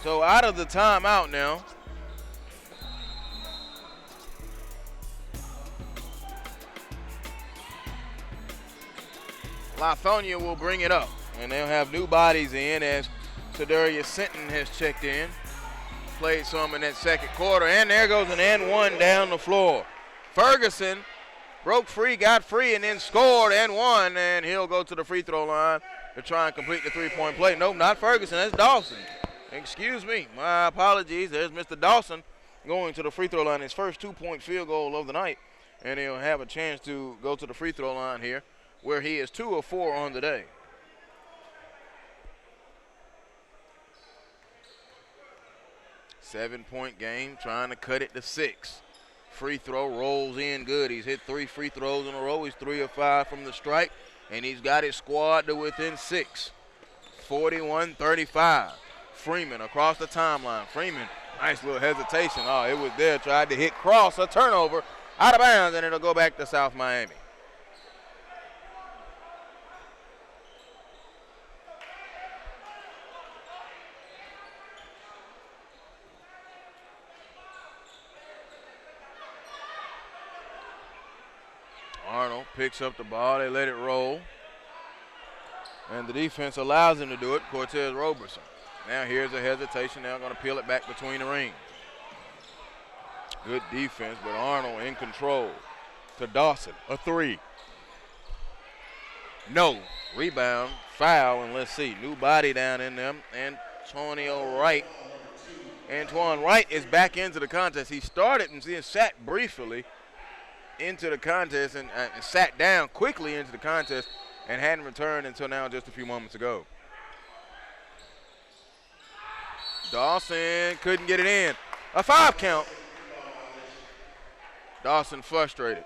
So out of the timeout now. Lithonia will bring it up, and they'll have new bodies in as Sadarius Sinton has checked in. Played some in that second quarter, and there goes an and one down the floor. Ferguson broke free, got free, and then scored and won, and he'll go to the free throw line to try and complete the three-point play. Nope, not Ferguson, that's Dawson. Excuse me, my apologies. There's Mr. Dawson going to the free throw line, his first 2-point field goal of the night. and he'll have a chance to go to the free throw line here, where he is 2 of 4 on the day. Seven-point game, trying to cut it to 6. Free throw rolls in good. He's hit 3 free throws in a row. He's 3 of 5 from the stripe, and he's got his squad to within 6. 41-35. Freeman across the timeline. Freeman, nice little hesitation. Oh, it was there. Tried to hit cross, a turnover, out of bounds, and it'll go back to South Miami. Arnold picks up the ball. They let it roll. And the defense allows him to do it. Cortez Roberson. Now here's a hesitation. Now going to peel it back between the rings. Good defense, but Arnold in control. To Dawson, a 3. No. Rebound, foul, and let's see. New body down in them. Antonio Wright. Antoine Wright is back into the contest. He started and sat briefly into the contest and sat down quickly into the contest and hadn't returned until now just a few moments ago. Dawson couldn't get it in. A 5 count. Dawson frustrated.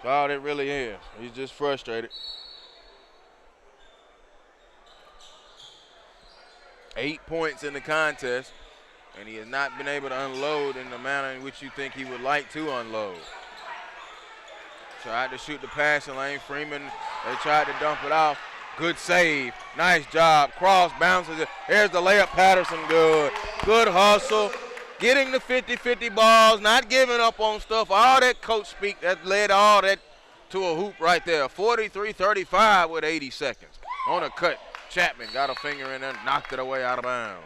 That's all it really is. He's just frustrated. 8 points in the contest, and he has not been able to unload in the manner in which you think he would like to unload. Tried to shoot the passing lane. Freeman, they tried to dump it off. Good save. Nice job. Cross bounces it. Here's the layup. Patterson good. Good hustle. Getting the 50-50 balls. Not giving up on stuff. All that coach speak, that led all that to a hoop right there. 43-35 with 80 seconds. On a cut. Chapman got a finger in there, knocked it away out of bounds.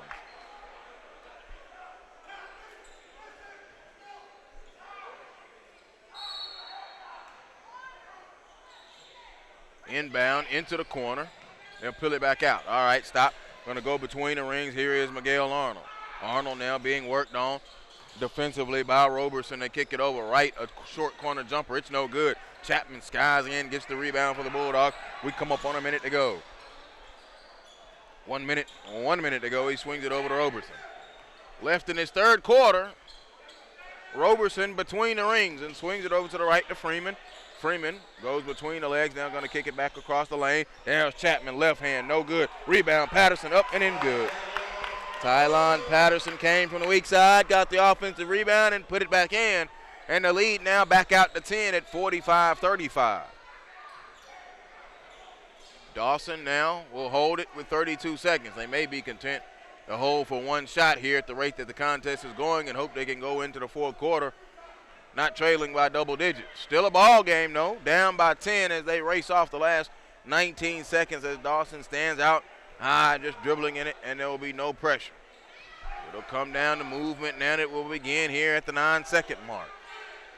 Inbound into the corner. They'll pull it back out. All right, stop. Going to go between the rings. Here is Miguel Arnold. Arnold now being worked on defensively by Roberson. They kick it over right. A short corner jumper. It's no good. Chapman skies in, gets the rebound for the Bulldogs. We come up on a minute to go. 1 minute to go. He swings it over to Roberson. Left in his third quarter. Roberson between the rings and swings it over to the right to Freeman. Freeman goes between the legs, now going to kick it back across the lane. There's Chapman, left hand, no good. Rebound, Patterson up and in good. Tylon Patterson came from the weak side, got the offensive rebound and put it back in. And the lead now back out to 10 at 45-35. Dawson now will hold it with 32 seconds. They may be content to hold for one shot here at the rate that the contest is going and hope they can go into the fourth quarter not trailing by double digits. Still a ball game, though. Down by 10 as they race off the last 19 seconds as Dawson stands out high, just dribbling in it, and there will be no pressure. It'll come down to movement now. It will begin here at the 9-second mark.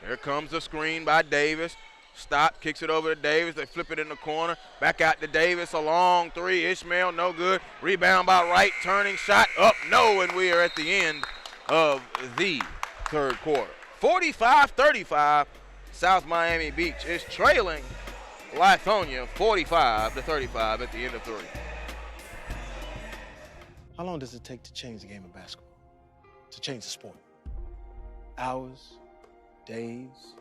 Here comes the screen by Davis. Stop, kicks it over to Davis. They flip it in the corner. Back out to Davis. A long 3. Ishmael, no good. Rebound by Wright. Turning shot up, no, and we are at the end of the third quarter. 45-35, South Miami Beach is trailing Lithonia 45-35 at the end of 3. How long does it take to change the game of basketball? To change the sport? Hours, days,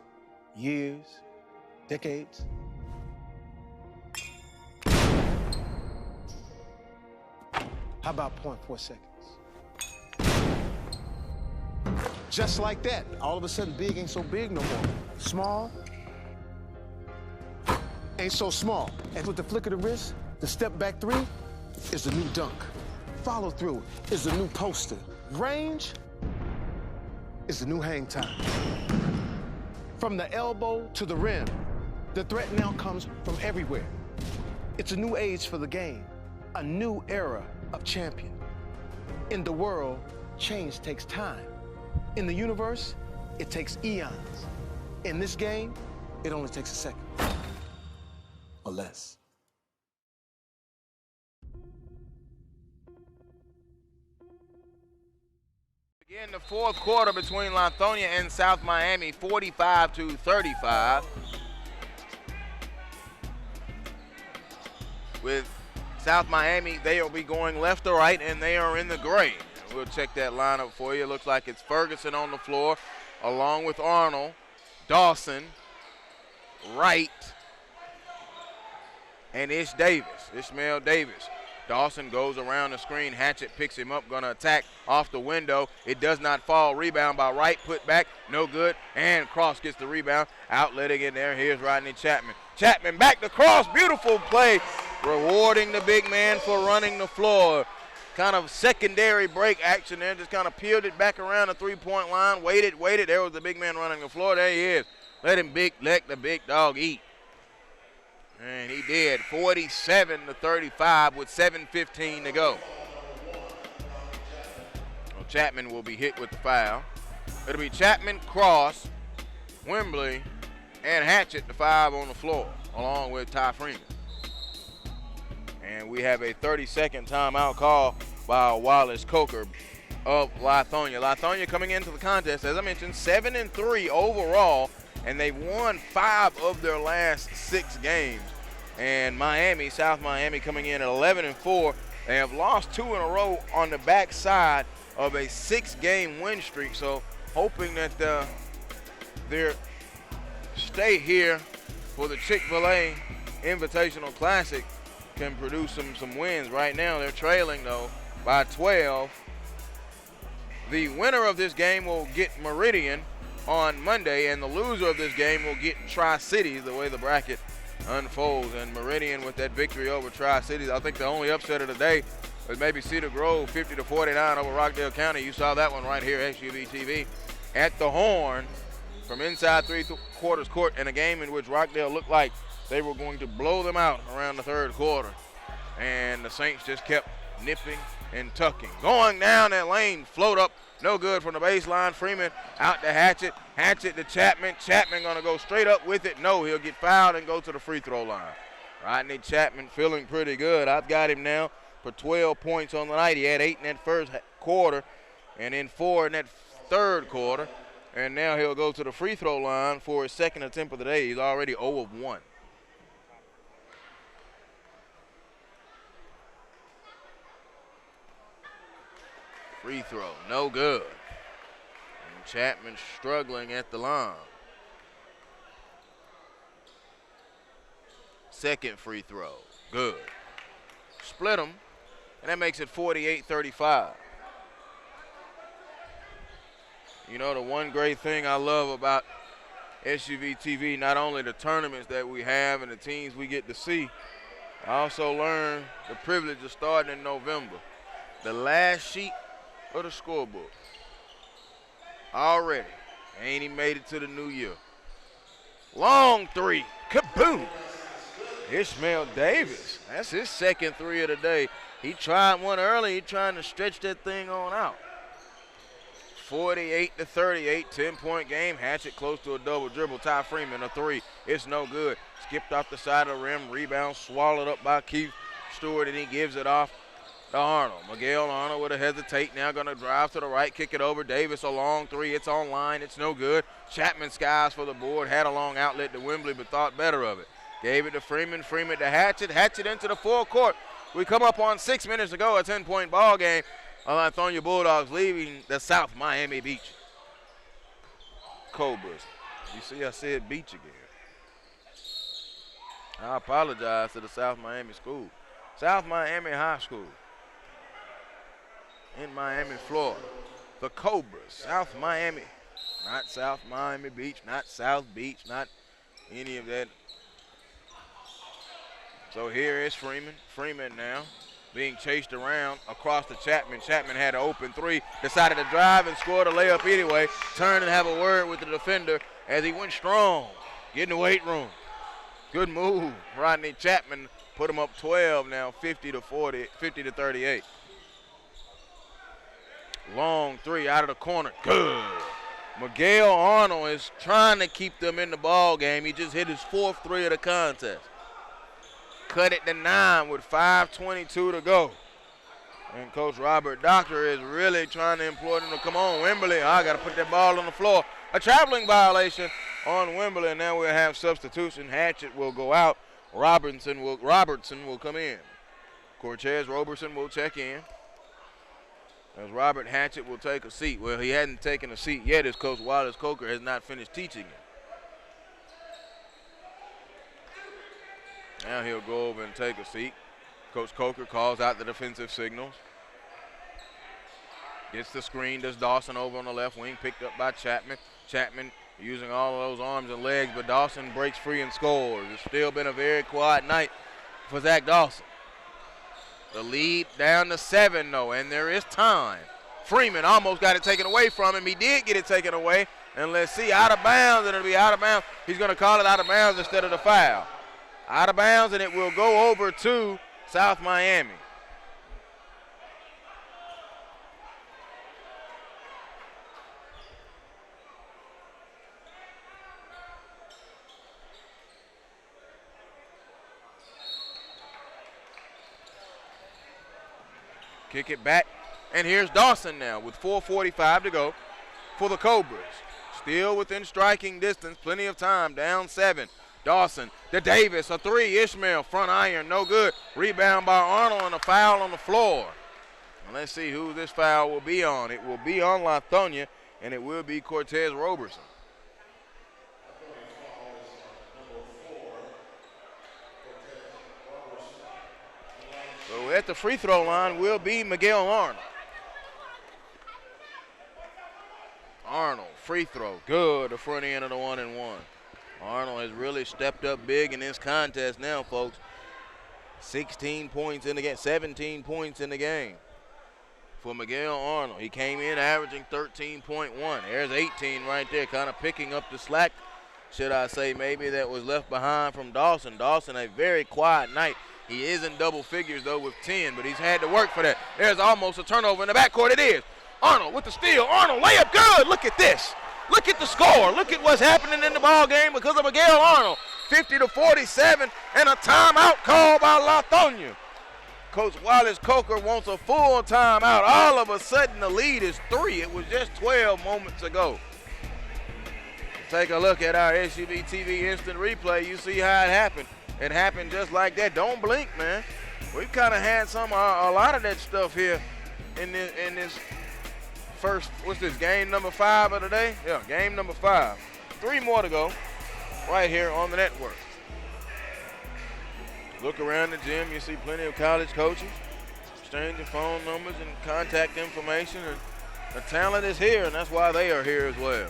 years, decades? How about 0.4 seconds? Just like that, all of a sudden big ain't so big no more. Small ain't so small. And with the flick of the wrist, the step back 3 is the new dunk. Follow through is the new poster. Range is the new hang time. From the elbow to the rim, the threat now comes from everywhere. It's a new age for the game, a new era of champion. In the world, change takes time. In the universe, it takes eons. In this game, it only takes a second. Or less. In the fourth quarter between Lithonia and South Miami, 45-35. With South Miami, they will be going left to right, and they are in the gray. We'll check that lineup for you. It looks like it's Ferguson on the floor, along with Arnold, Dawson, Wright, and Ishmael Davis. Dawson goes around the screen. Hatchett picks him up, going to attack off the window. It does not fall. Rebound by Wright, put back, no good. And Cross gets the rebound, outletting in there. Here's Rodney Chapman. Chapman back to Cross, beautiful play, rewarding the big man for running the floor. Kind of secondary break action there, just kind of peeled it back around the three-point line, waited. There was the big man running the floor. There he is. Let the big dog eat. And he did, 47-35 with 7:15 to go. Well, Chapman will be hit with the foul. It'll be Chapman, Cross, Wembley, and Hatchett, the five on the floor, along with Ty Freeman. And we have a 30-second timeout call by Wallace Coker of Lithonia. Lithonia coming into the contest, as I mentioned, 7-3 overall, and they've won 5 of their last 6 games. And South Miami coming in at 11-4. They have lost 2 in a row on the backside of a 6-game win streak. So hoping that their stay here for the Chick-fil-A Invitational Classic can produce some wins. Right now they're trailing though by 12. The winner of this game will get Meridian on Monday, and the loser of this game will get Tri-Cities, the way the bracket unfolds. And Meridian with that victory over Tri-Cities. I think the only upset of the day was maybe Cedar Grove 50-49 over Rockdale County. You saw that one right here, SUVtv, at the Horn from inside three-quarters court, in a game in which Rockdale looked like they were going to blow them out around the third quarter. And the Saints just kept nipping and tucking. Going down that lane, float up, no good from the baseline. Freeman out to Hatchett. Hatchett to Chapman. Chapman going to go straight up with it. No, he'll get fouled and go to the free throw line. Rodney Chapman feeling pretty good. I've got him now for 12 points on the night. He had 8 in that first quarter and then 4 in that third quarter. And now he'll go to the free throw line for his second attempt of the day. He's already 0 of 1. Free throw, no good. And Chapman struggling at the line. Second free throw, good. Split them, and that makes it 48-35. You know, the one great thing I love about SUVtv, not only the tournaments that we have and the teams we get to see, I also learned the privilege of starting in November. The last sheet of the scorebook already ain't even made it to the new year. Long three, kaboom. Ishmael Davis, that's his second three of the day. He tried one early. He trying to stretch that thing on out. 48-38, 10-point game. Hatchett close to a double dribble. Ty Freeman, a three. It's no good. Skipped off the side of the rim. Rebound swallowed up by Keith Stewart, and he gives it off to Arnold. Miguel Arnold with a hesitate. Now going to drive to the right, kick it over. Davis, a long three. It's online. It's no good. Chapman skies for the board. Had a long outlet to Wembley, but thought better of it. Gave it to Freeman. Freeman to Hatchett. Hatchett into the full court. We come up on 6 minutes to go, a 10-point ball game. Lithonia Bulldogs leaving the South Miami Beach Cobras. You see, I said beach again. I apologize to the South Miami school. South Miami High School in Miami, Florida. The Cobras, South Miami. Not South Miami Beach, not South Beach, not any of that. So here is Freeman. Freeman now being chased around across to Chapman. Chapman had an open three, decided to drive and scored a layup anyway. Turn and have a word with the defender as he went strong. Get in the weight room. Good move. Rodney Chapman put him up 12 now, 50-38. Long three out of the corner. Good. Miguel Arnold is trying to keep them in the ball game. He just hit his 4th three of the contest. Cut it to 9 with 5:22 to go. And Coach Robert Doctor is really trying to implore them to come on, Wembley. I got to put that ball on the floor. A traveling violation on Wembley, and now we'll have substitution. Hatchett will go out. Robertson will come in. Cortez Robertson will check in. As Robert Hatchett will take a seat. Well, he hadn't taken a seat yet as Coach Wallace Coker has not finished teaching him. Now he'll go over and take a seat. Coach Coker calls out the defensive signals. Gets the screen, does Dawson over on the left wing, picked up by Chapman. Chapman using all of those arms and legs, but Dawson breaks free and scores. It's still been a very quiet night for Zach Dawson. The lead down to 7, though, and there is time. Freeman almost got it taken away from him. He did get it taken away, and let's see, out of bounds, and it'll be out of bounds. He's going to call it out of bounds instead of the foul. Out of bounds, and it will go over to South Miami. Kick it back, and here's Dawson now with 4:45 to go for the Cobras. Still within striking distance, plenty of time, down 7. Dawson to Davis, a 3, Ishmael, front iron, no good. Rebound by Arnold and a foul on the floor. And let's see who this foul will be on. It will be on Lithonia, and it will be Cortez Robertson. So at the free throw line will be Miguel Arnold. Arnold, free throw, good, the front end of the 1-and-1. Arnold has really stepped up big in this contest now, folks. 16 points in the game, 17 points in the game for Miguel Arnold. He came in averaging 13.1. There's 18 right there, kind of picking up the slack, should I say, maybe that was left behind from Dawson. Dawson, a very quiet night. He is in double figures, though, with 10, but he's had to work for that. There's almost a turnover in the backcourt. It is. Arnold with the steal. Arnold, layup good. Look at this. Look at the score. Look at what's happening in the ball game because of Miguel Arnold. 50-47 and a timeout called by Lithonia. Coach Wallace Coker wants a full timeout. All of a sudden, the lead is 3. It was just 12 moments ago. Take a look at our SUVtv instant replay. You see how it happened. It happened just like that. Don't blink, man. We've kind of had a lot of that stuff here in this first, what's this, game number 5 of the day? Yeah, game number 5. 3 more to go right here on the network. Look around the gym. You see plenty of college coaches exchanging phone numbers and contact information. And the talent is here, and that's why they are here as well.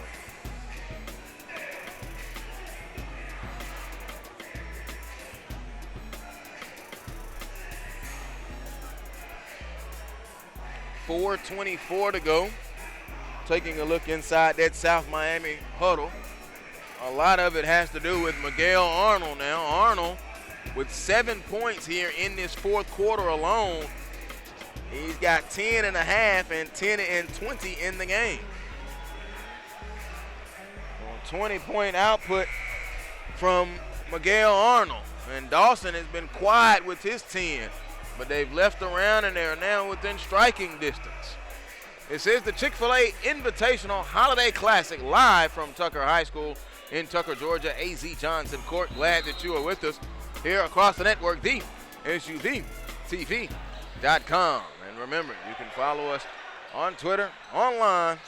.424 to go. Taking a look inside that South Miami huddle. A lot of it has to do with Miguel Arnold now. Arnold with 7 points here in this fourth quarter alone. He's got 10 and a half and 10 and 20 in the game. 20-point output from Miguel Arnold. And Dawson has been quiet with his 10. But they've left around and they're now within striking distance. This is the Chick-fil-A Invitational Holiday Classic live from Tucker High School in Tucker, Georgia. A.Z. Johnson Court. Glad that you are with us here across the network, the SUVtv.com. And remember, you can follow us on Twitter, online,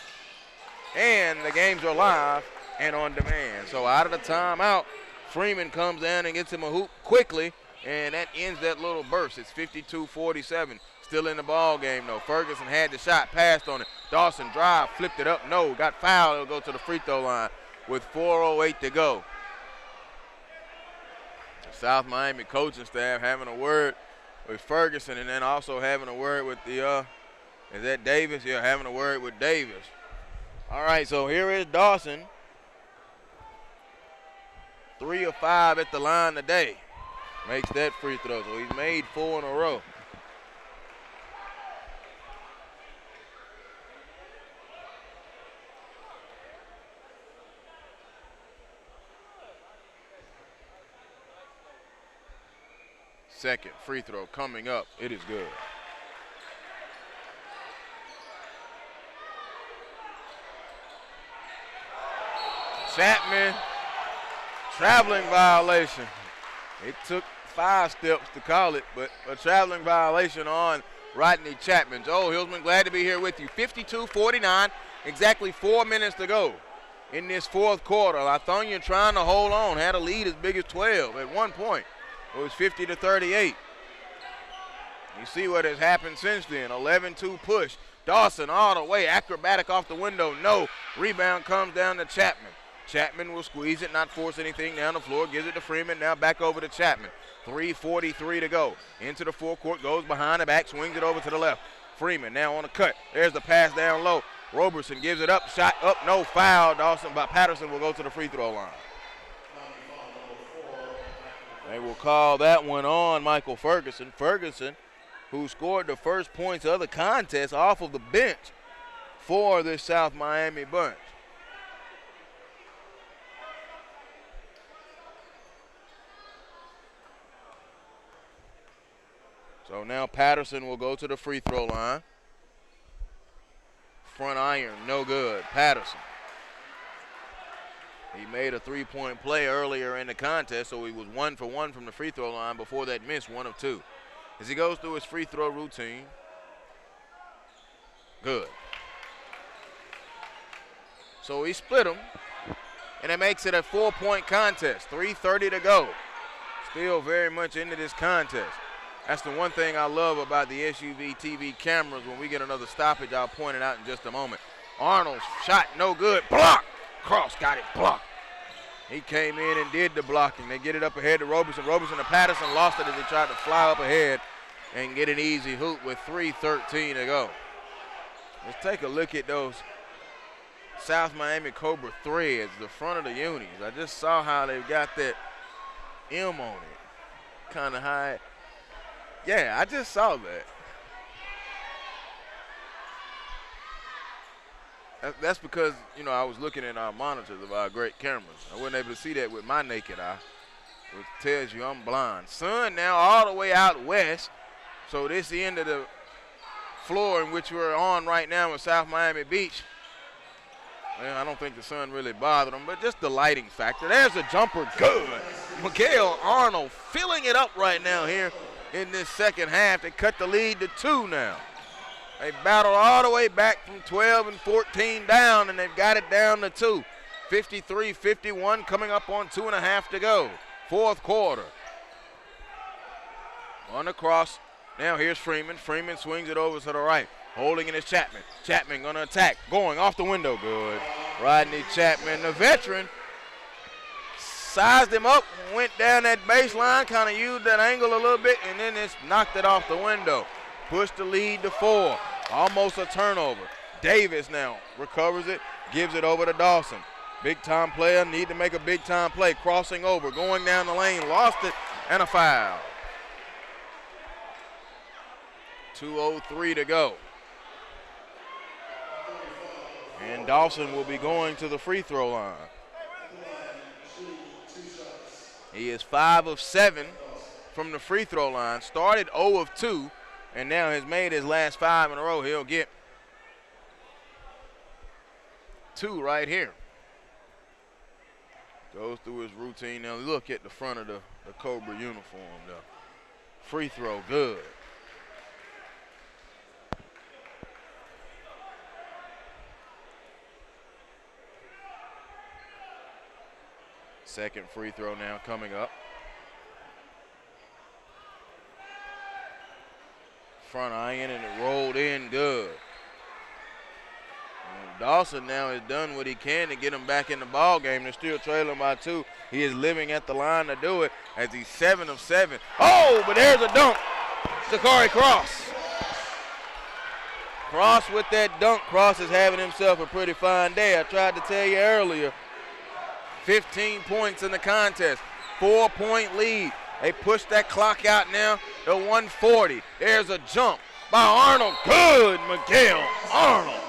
and the games are live and on demand. So out of the timeout, Freeman comes down and gets him a hoop quickly. And that ends that little burst. It's 52-47. Still in the ball game, though. Ferguson had the shot, passed on it. Dawson drive, flipped it up. No, got fouled. It'll go to the free throw line with 4:08 to go. The South Miami coaching staff having a word with Ferguson and then also having a word with the, is that Davis? Yeah, having a word with Davis. All right, so here is Dawson. 3 of 5 at the line today. Makes that free throw, so he's made 4 in a row. Second free throw coming up. It is good. Chapman, traveling violation. It took 5 steps to call it, but a traveling violation on Rodney Chapman. Joel Hilsman, glad to be here with you. 52-49, exactly 4 minutes to go in this fourth quarter. Lithonia trying to hold on, had a lead as big as 12 at one point. It was 50-38. You see what has happened since then. 11-2 push. Dawson all the way, acrobatic off the window, no. Rebound comes down to Chapman. Chapman will squeeze it, not force anything down the floor, gives it to Freeman, now back over to Chapman. 3:43 to go. Into the forecourt, goes behind the back, swings it over to the left. Freeman now on the cut. There's the pass down low. Roberson gives it up, shot up, no foul. Patterson will go to the free throw line. They will call that one on Michael Ferguson. Ferguson, who scored the first points of the contest off of the bench for this South Miami bunch. So now Patterson will go to the free throw line. Front iron, no good. Patterson. He made a three-point play earlier in the contest, so he was 1 for 1 from the free throw line. Before that miss, 1 of 2. As he goes through his free throw routine, good. So he split them, and it makes it a 4-point contest. 3:30 to go. Still very much into this contest. That's the one thing I love about the SUVtv cameras. When we get another stoppage, I'll point it out in just a moment. Arnold's shot, no good. Block! Cross got it blocked. He came in and did the blocking. They get it up ahead to Roberson. Roberson to Patterson, lost it as he tried to fly up ahead and get an easy hoop with 3:13 to go. Let's take a look at those South Miami Cobra threads, the front of the unis. I just saw how they've got that M on it, kind of high. Yeah, I just saw that. That's because, you know, I was looking at our monitors of our great cameras. I wasn't able to see that with my naked eye, which tells you I'm blind. Sun now all the way out west. So this end of the floor in which we're on right now in South Miami Beach, well, I don't think the sun really bothered them, but just the lighting factor. There's a jumper, good. Miguel Arnold filling it up right now here in this second half. They cut the lead to 2 now. They battled all the way back from 12 and 14 down, and they've got it down to 2. 53-51, coming up on 2.5 to go. Fourth quarter. On the cross. Now here's Freeman. Freeman swings it over to the right. Holding it is Chapman. Chapman going to attack. Going off the window. Good. Rodney Chapman, the veteran, sized him up, went down that baseline, kind of used that angle a little bit, and then it's knocked it off the window. Pushed the lead to 4. Almost a turnover. Davis now recovers it, gives it over to Dawson. Big-time player, need to make a big-time play. Crossing over, going down the lane, lost it, and a foul. 2:03 to go. And Dawson will be going to the free throw line. He is 5 of 7 from the free throw line. Started 0 of 2, and now has made his last 5 in a row. He'll get 2 right here. Goes through his routine. Now look at the front of the Cobra uniform. The free throw, good. Second free throw now coming up. Front iron, and it rolled in good. And Dawson now has done what he can to get him back in the ball game. They're still trailing by 2. He is living at the line to do it as he's 7 of 7. Oh, but there's a dunk. Sakari Cross. Cross with that dunk. Cross is having himself a pretty fine day. I tried to tell you earlier. 15 points in the contest. 4-point lead. They push that clock out now to 140. There's a jump by Arnold. Good. Miguel Arnold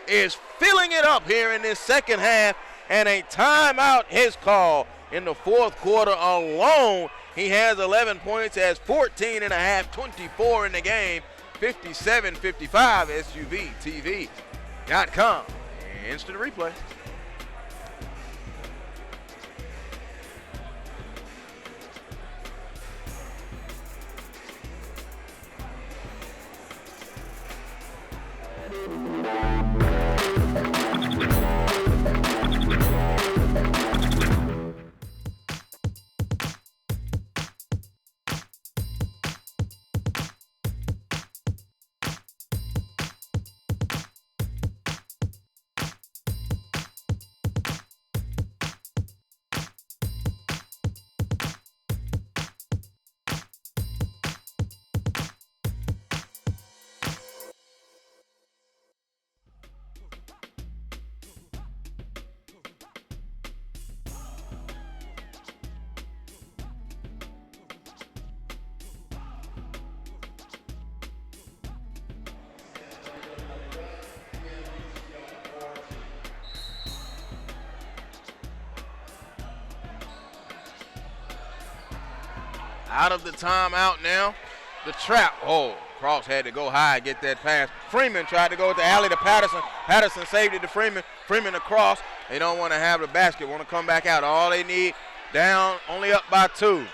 is filling it up here in this second half, and a timeout his call in the fourth quarter alone. He has 11 points, has 14 and a half, 24 in the game. 57-55, SUVtv.com. Instant replay. Out of the timeout now. The trap. Oh, Cross had to go high and get that pass. Freeman tried to go with the alley to Patterson. Patterson saved it to Freeman. Freeman across. They don't want to have the basket. Want to come back out. All they need, down, only up by 2.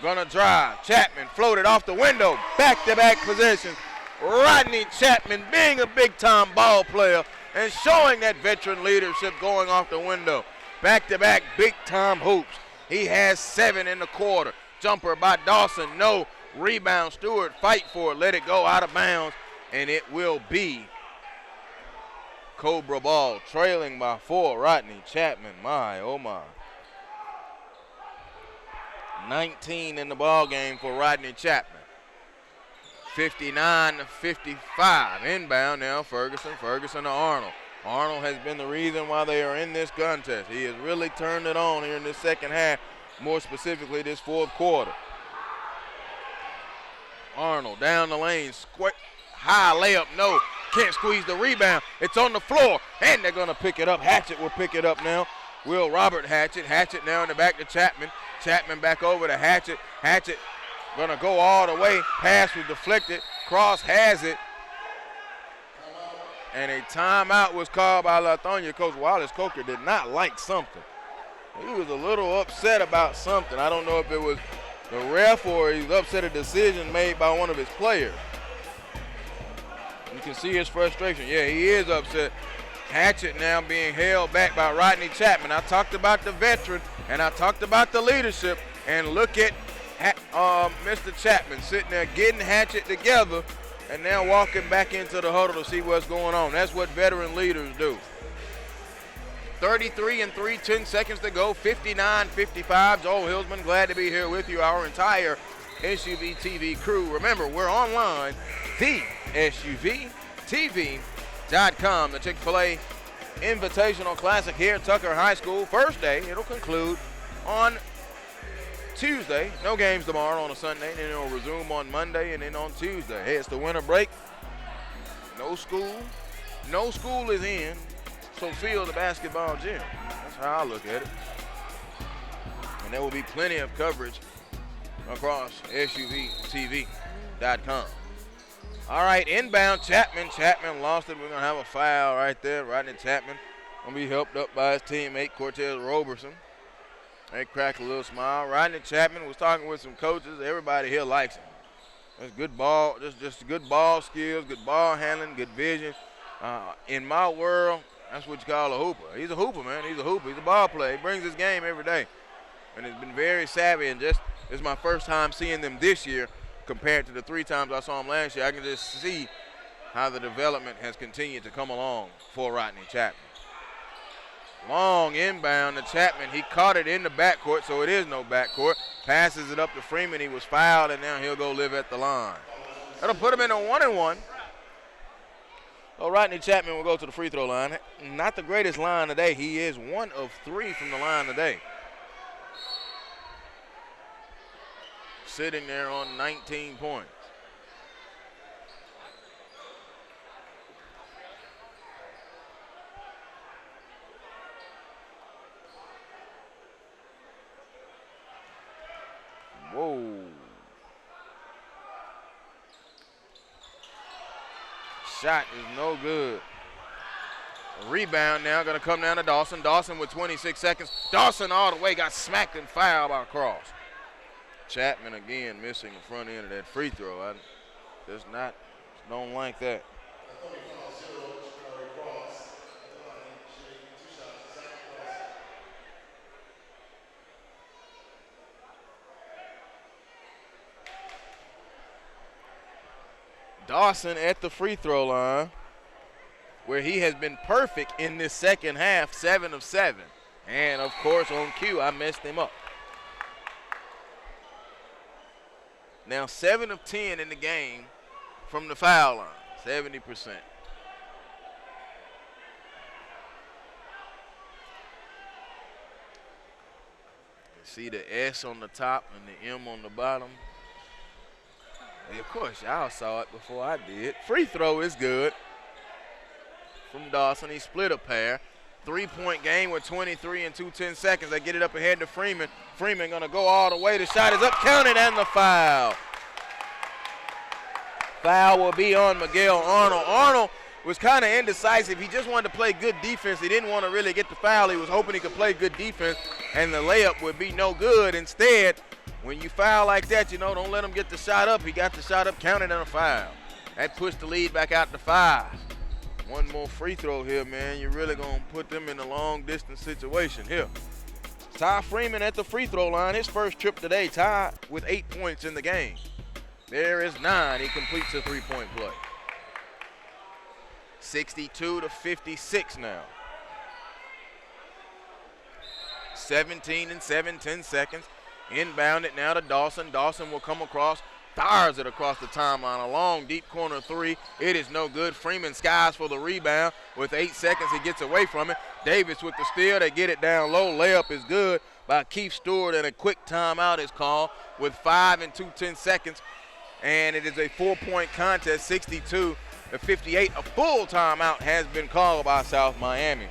Gonna drive. Chapman floated off the window. Back-to-back possessions. Rodney Chapman being a big-time ball player and showing that veteran leadership going off the window. Back-to-back big-time hoops. He has 7 in the quarter. Jumper by Dawson, no. Rebound, Stewart, fight for it, let it go out of bounds, and it will be Cobra ball, trailing by 4, Rodney Chapman, my, oh my. 19 in the ball game for Rodney Chapman. 59-55, inbound now, Ferguson to Arnold. Arnold has been the reason why they are in this contest. He has really turned it on here in this second half, more specifically this fourth quarter. Arnold down the lane, high layup, no. Can't squeeze the rebound. It's on the floor, and they're going to pick it up. Hatchett will pick it up now. Will Robert Hatchett. Hatchett now in the back to Chapman. Chapman back over to Hatchett. Hatchett going to go all the way. Pass was deflected. Cross has it. And a timeout was called by Lithonia. Coach Wallace Coker did not like something. He was a little upset about something. I don't know if it was the ref or he's upset a decision made by one of his players. You can see his frustration. Yeah, he is upset. Hatchett now being held back by Rodney Chapman. I talked about the veteran and I talked about the leadership. And look at Mr. Chapman sitting there getting Hatchett together and now walking back into the huddle to see what's going on. That's what veteran leaders do. 33-3, 10 seconds to go, 59-55. Joel Hilsman, glad to be here with you, our entire SUVtv crew. Remember, we're online, the SUVtv.com. The Chick-fil-A Invitational Classic here at Tucker High School. First day, it'll conclude on Tuesday. No games tomorrow on a Sunday, and then it'll resume on Monday and then on Tuesday. Hey, it's the winter break. No school. No school is in. So field the basketball gym. That's how I look at it. And there will be plenty of coverage across SUVtv.com. All right, inbound Chapman. Chapman lost it. We're going to have a foul right there. Rodney Chapman going to be helped up by his teammate, Cortez Roberson. They crack a little smile. Rodney Chapman was talking with some coaches. Everybody here likes him. That's good ball, just good ball skills, good ball handling, good vision. In my world, that's what you call a hooper. He's a hooper, man. He's a hooper. He's a ball player. He brings his game every day. And he's been very savvy. And just, it's my first time seeing them this year compared to the 3 times I saw him last year. I can just see how the development has continued to come along for Rodney Chapman. Long inbound to Chapman. He caught it in the backcourt, so it is no backcourt. Passes it up to Freeman. He was fouled, and now he'll go live at the line. That'll put him in a 1-and-1. So Rodney Chapman will go to the free throw line. Not the greatest line today. He is 1 of 3 from the line today. Sitting there on 19 points. Whoa. Shot is no good. A rebound now going to come down to Dawson. Dawson with 26 seconds. Dawson all the way got smacked and fouled by Cross. Chapman again missing the front end of that free throw. I just don't like that. Dawson at the free throw line, where he has been perfect in this second half, 7 of 7. And, of course, on cue, I messed him up. Now 7 of 10 in the game from the foul line, 70%. See the S on the top and the M on the bottom. And of course, y'all saw it before I did. Free throw is good from Dawson. He split a pair. 3-point game with 23 and 2/10 seconds. They get it up ahead to Freeman. Freeman gonna go all the way. The shot is up, counted, and the foul. Foul will be on Miguel Arnold. Arnold was kind of indecisive. He just wanted to play good defense. He didn't want to really get the foul. He was hoping he could play good defense, and the layup would be no good. Instead, when you foul like that, you know, don't let him get the shot up. He got the shot up, counted, and a foul. That pushed the lead back out to 5. One more free throw here, man. You're really going to put them in a long-distance situation here. Ty Freeman at the free throw line. His first trip today, Ty with 8 points in the game. There is 9. He completes a three-point play. 62 to 56 now. 17 and 7/10 seconds. Inbound it now to Dawson. Dawson will come across, fires it across the timeline. A long, deep corner three. It is no good. Freeman skies for the rebound. With 8 seconds, he gets away from it. Davis with the steal. They get it down low. Layup is good by Keith Stewart, and a quick timeout is called with 5 and 2/10 seconds. And it is a 4-point contest, 62 to 58. A full timeout has been called by South Miami.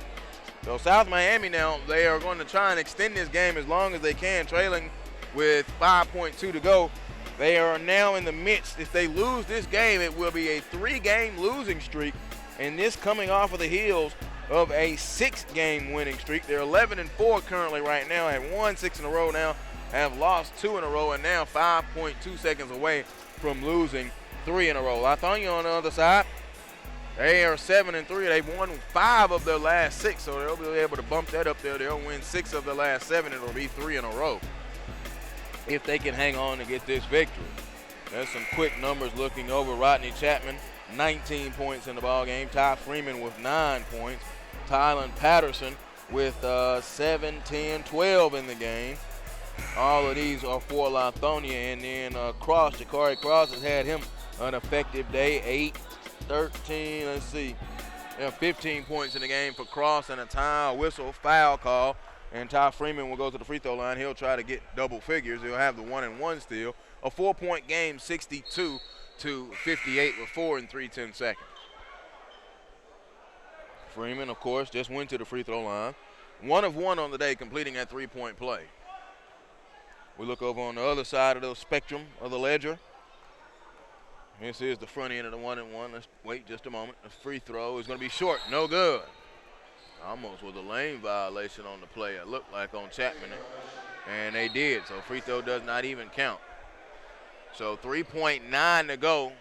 So South Miami now, they are going to try and extend this game as long as they can, trailing with 5.2 to go. They are now in the midst. If they lose this game, it will be a 3-game losing streak, and this coming off of the heels of a 6-game winning streak. They're 11 and 4 currently right now, have won 6 in a row now, have lost 2 in a row, and now 5.2 seconds away from losing 3 in a row. Lithonia on the other side, they are 7 and 3. They've won 5 of their last 6, so they'll be able to bump that up there. They'll win 6 of their last 7. It'll be 3 in a row if they can hang on to get this victory. There's some quick numbers looking over. Rodney Chapman, 19 points in the ball game. Ty Freeman with 9 points. Tylen Patterson with 7, 10, 12 in the game. All of these are for Lithonia. And then Jakari Cross has had him an effective day. 8, 13, let's see. 15 points in the game for Cross, and a time whistle foul call. And Ty Freeman will go to the free throw line. He'll try to get double figures. He'll have the 1-and-1 steal. A 4-point game, 62 to 58 with 4 and 3/10 seconds. Freeman, of course, just went to the free throw line. 1 of 1 on the day, completing that 3-point play. We look over on the other side of the spectrum of the ledger. This is the front end of the 1-and-1. Let's wait just a moment. The free throw is going to be short. No good. Almost was a lane violation on the play, it looked like, on Chapman. And they did. So free throw does not even count. So 3.9 to go.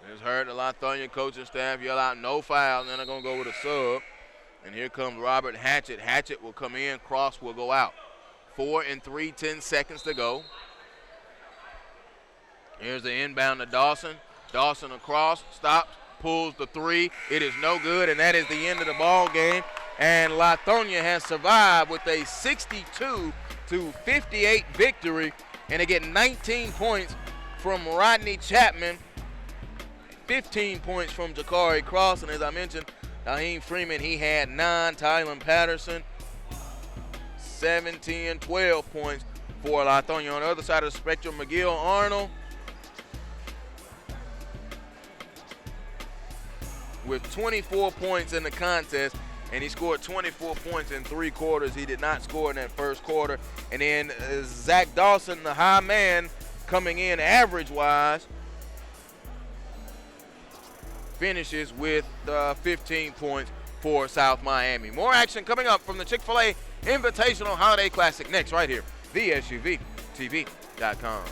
Just heard the Lithonia coaching staff yell out no foul, and then they're going to go with a sub. And here comes Robert Hatchett. Hatchett will come in. Cross will go out. 4 and 3/10 seconds to go. Here's the inbound to Dawson. Dawson across, stops, pulls the 3. It is no good, and that is the end of the ball game. And Lithonia has survived with a 62 to 58 victory, and they get 19 points from Rodney Chapman, 15 points from Jakari Cross, and as I mentioned, Naheem Freeman, he had 9. Tylen Patterson, 7, 10, 12 points for Lithonia. On the other side of the spectrum, Miguel Arnold with 24 points in the contest, and he scored 24 points in 3 quarters. He did not score in that first quarter. And then Zach Dawson, the high man, coming in average-wise, finishes with 15 points for South Miami. More action coming up from the Chick-fil-A Invitational Holiday Classic next right here, the SUVtv.com.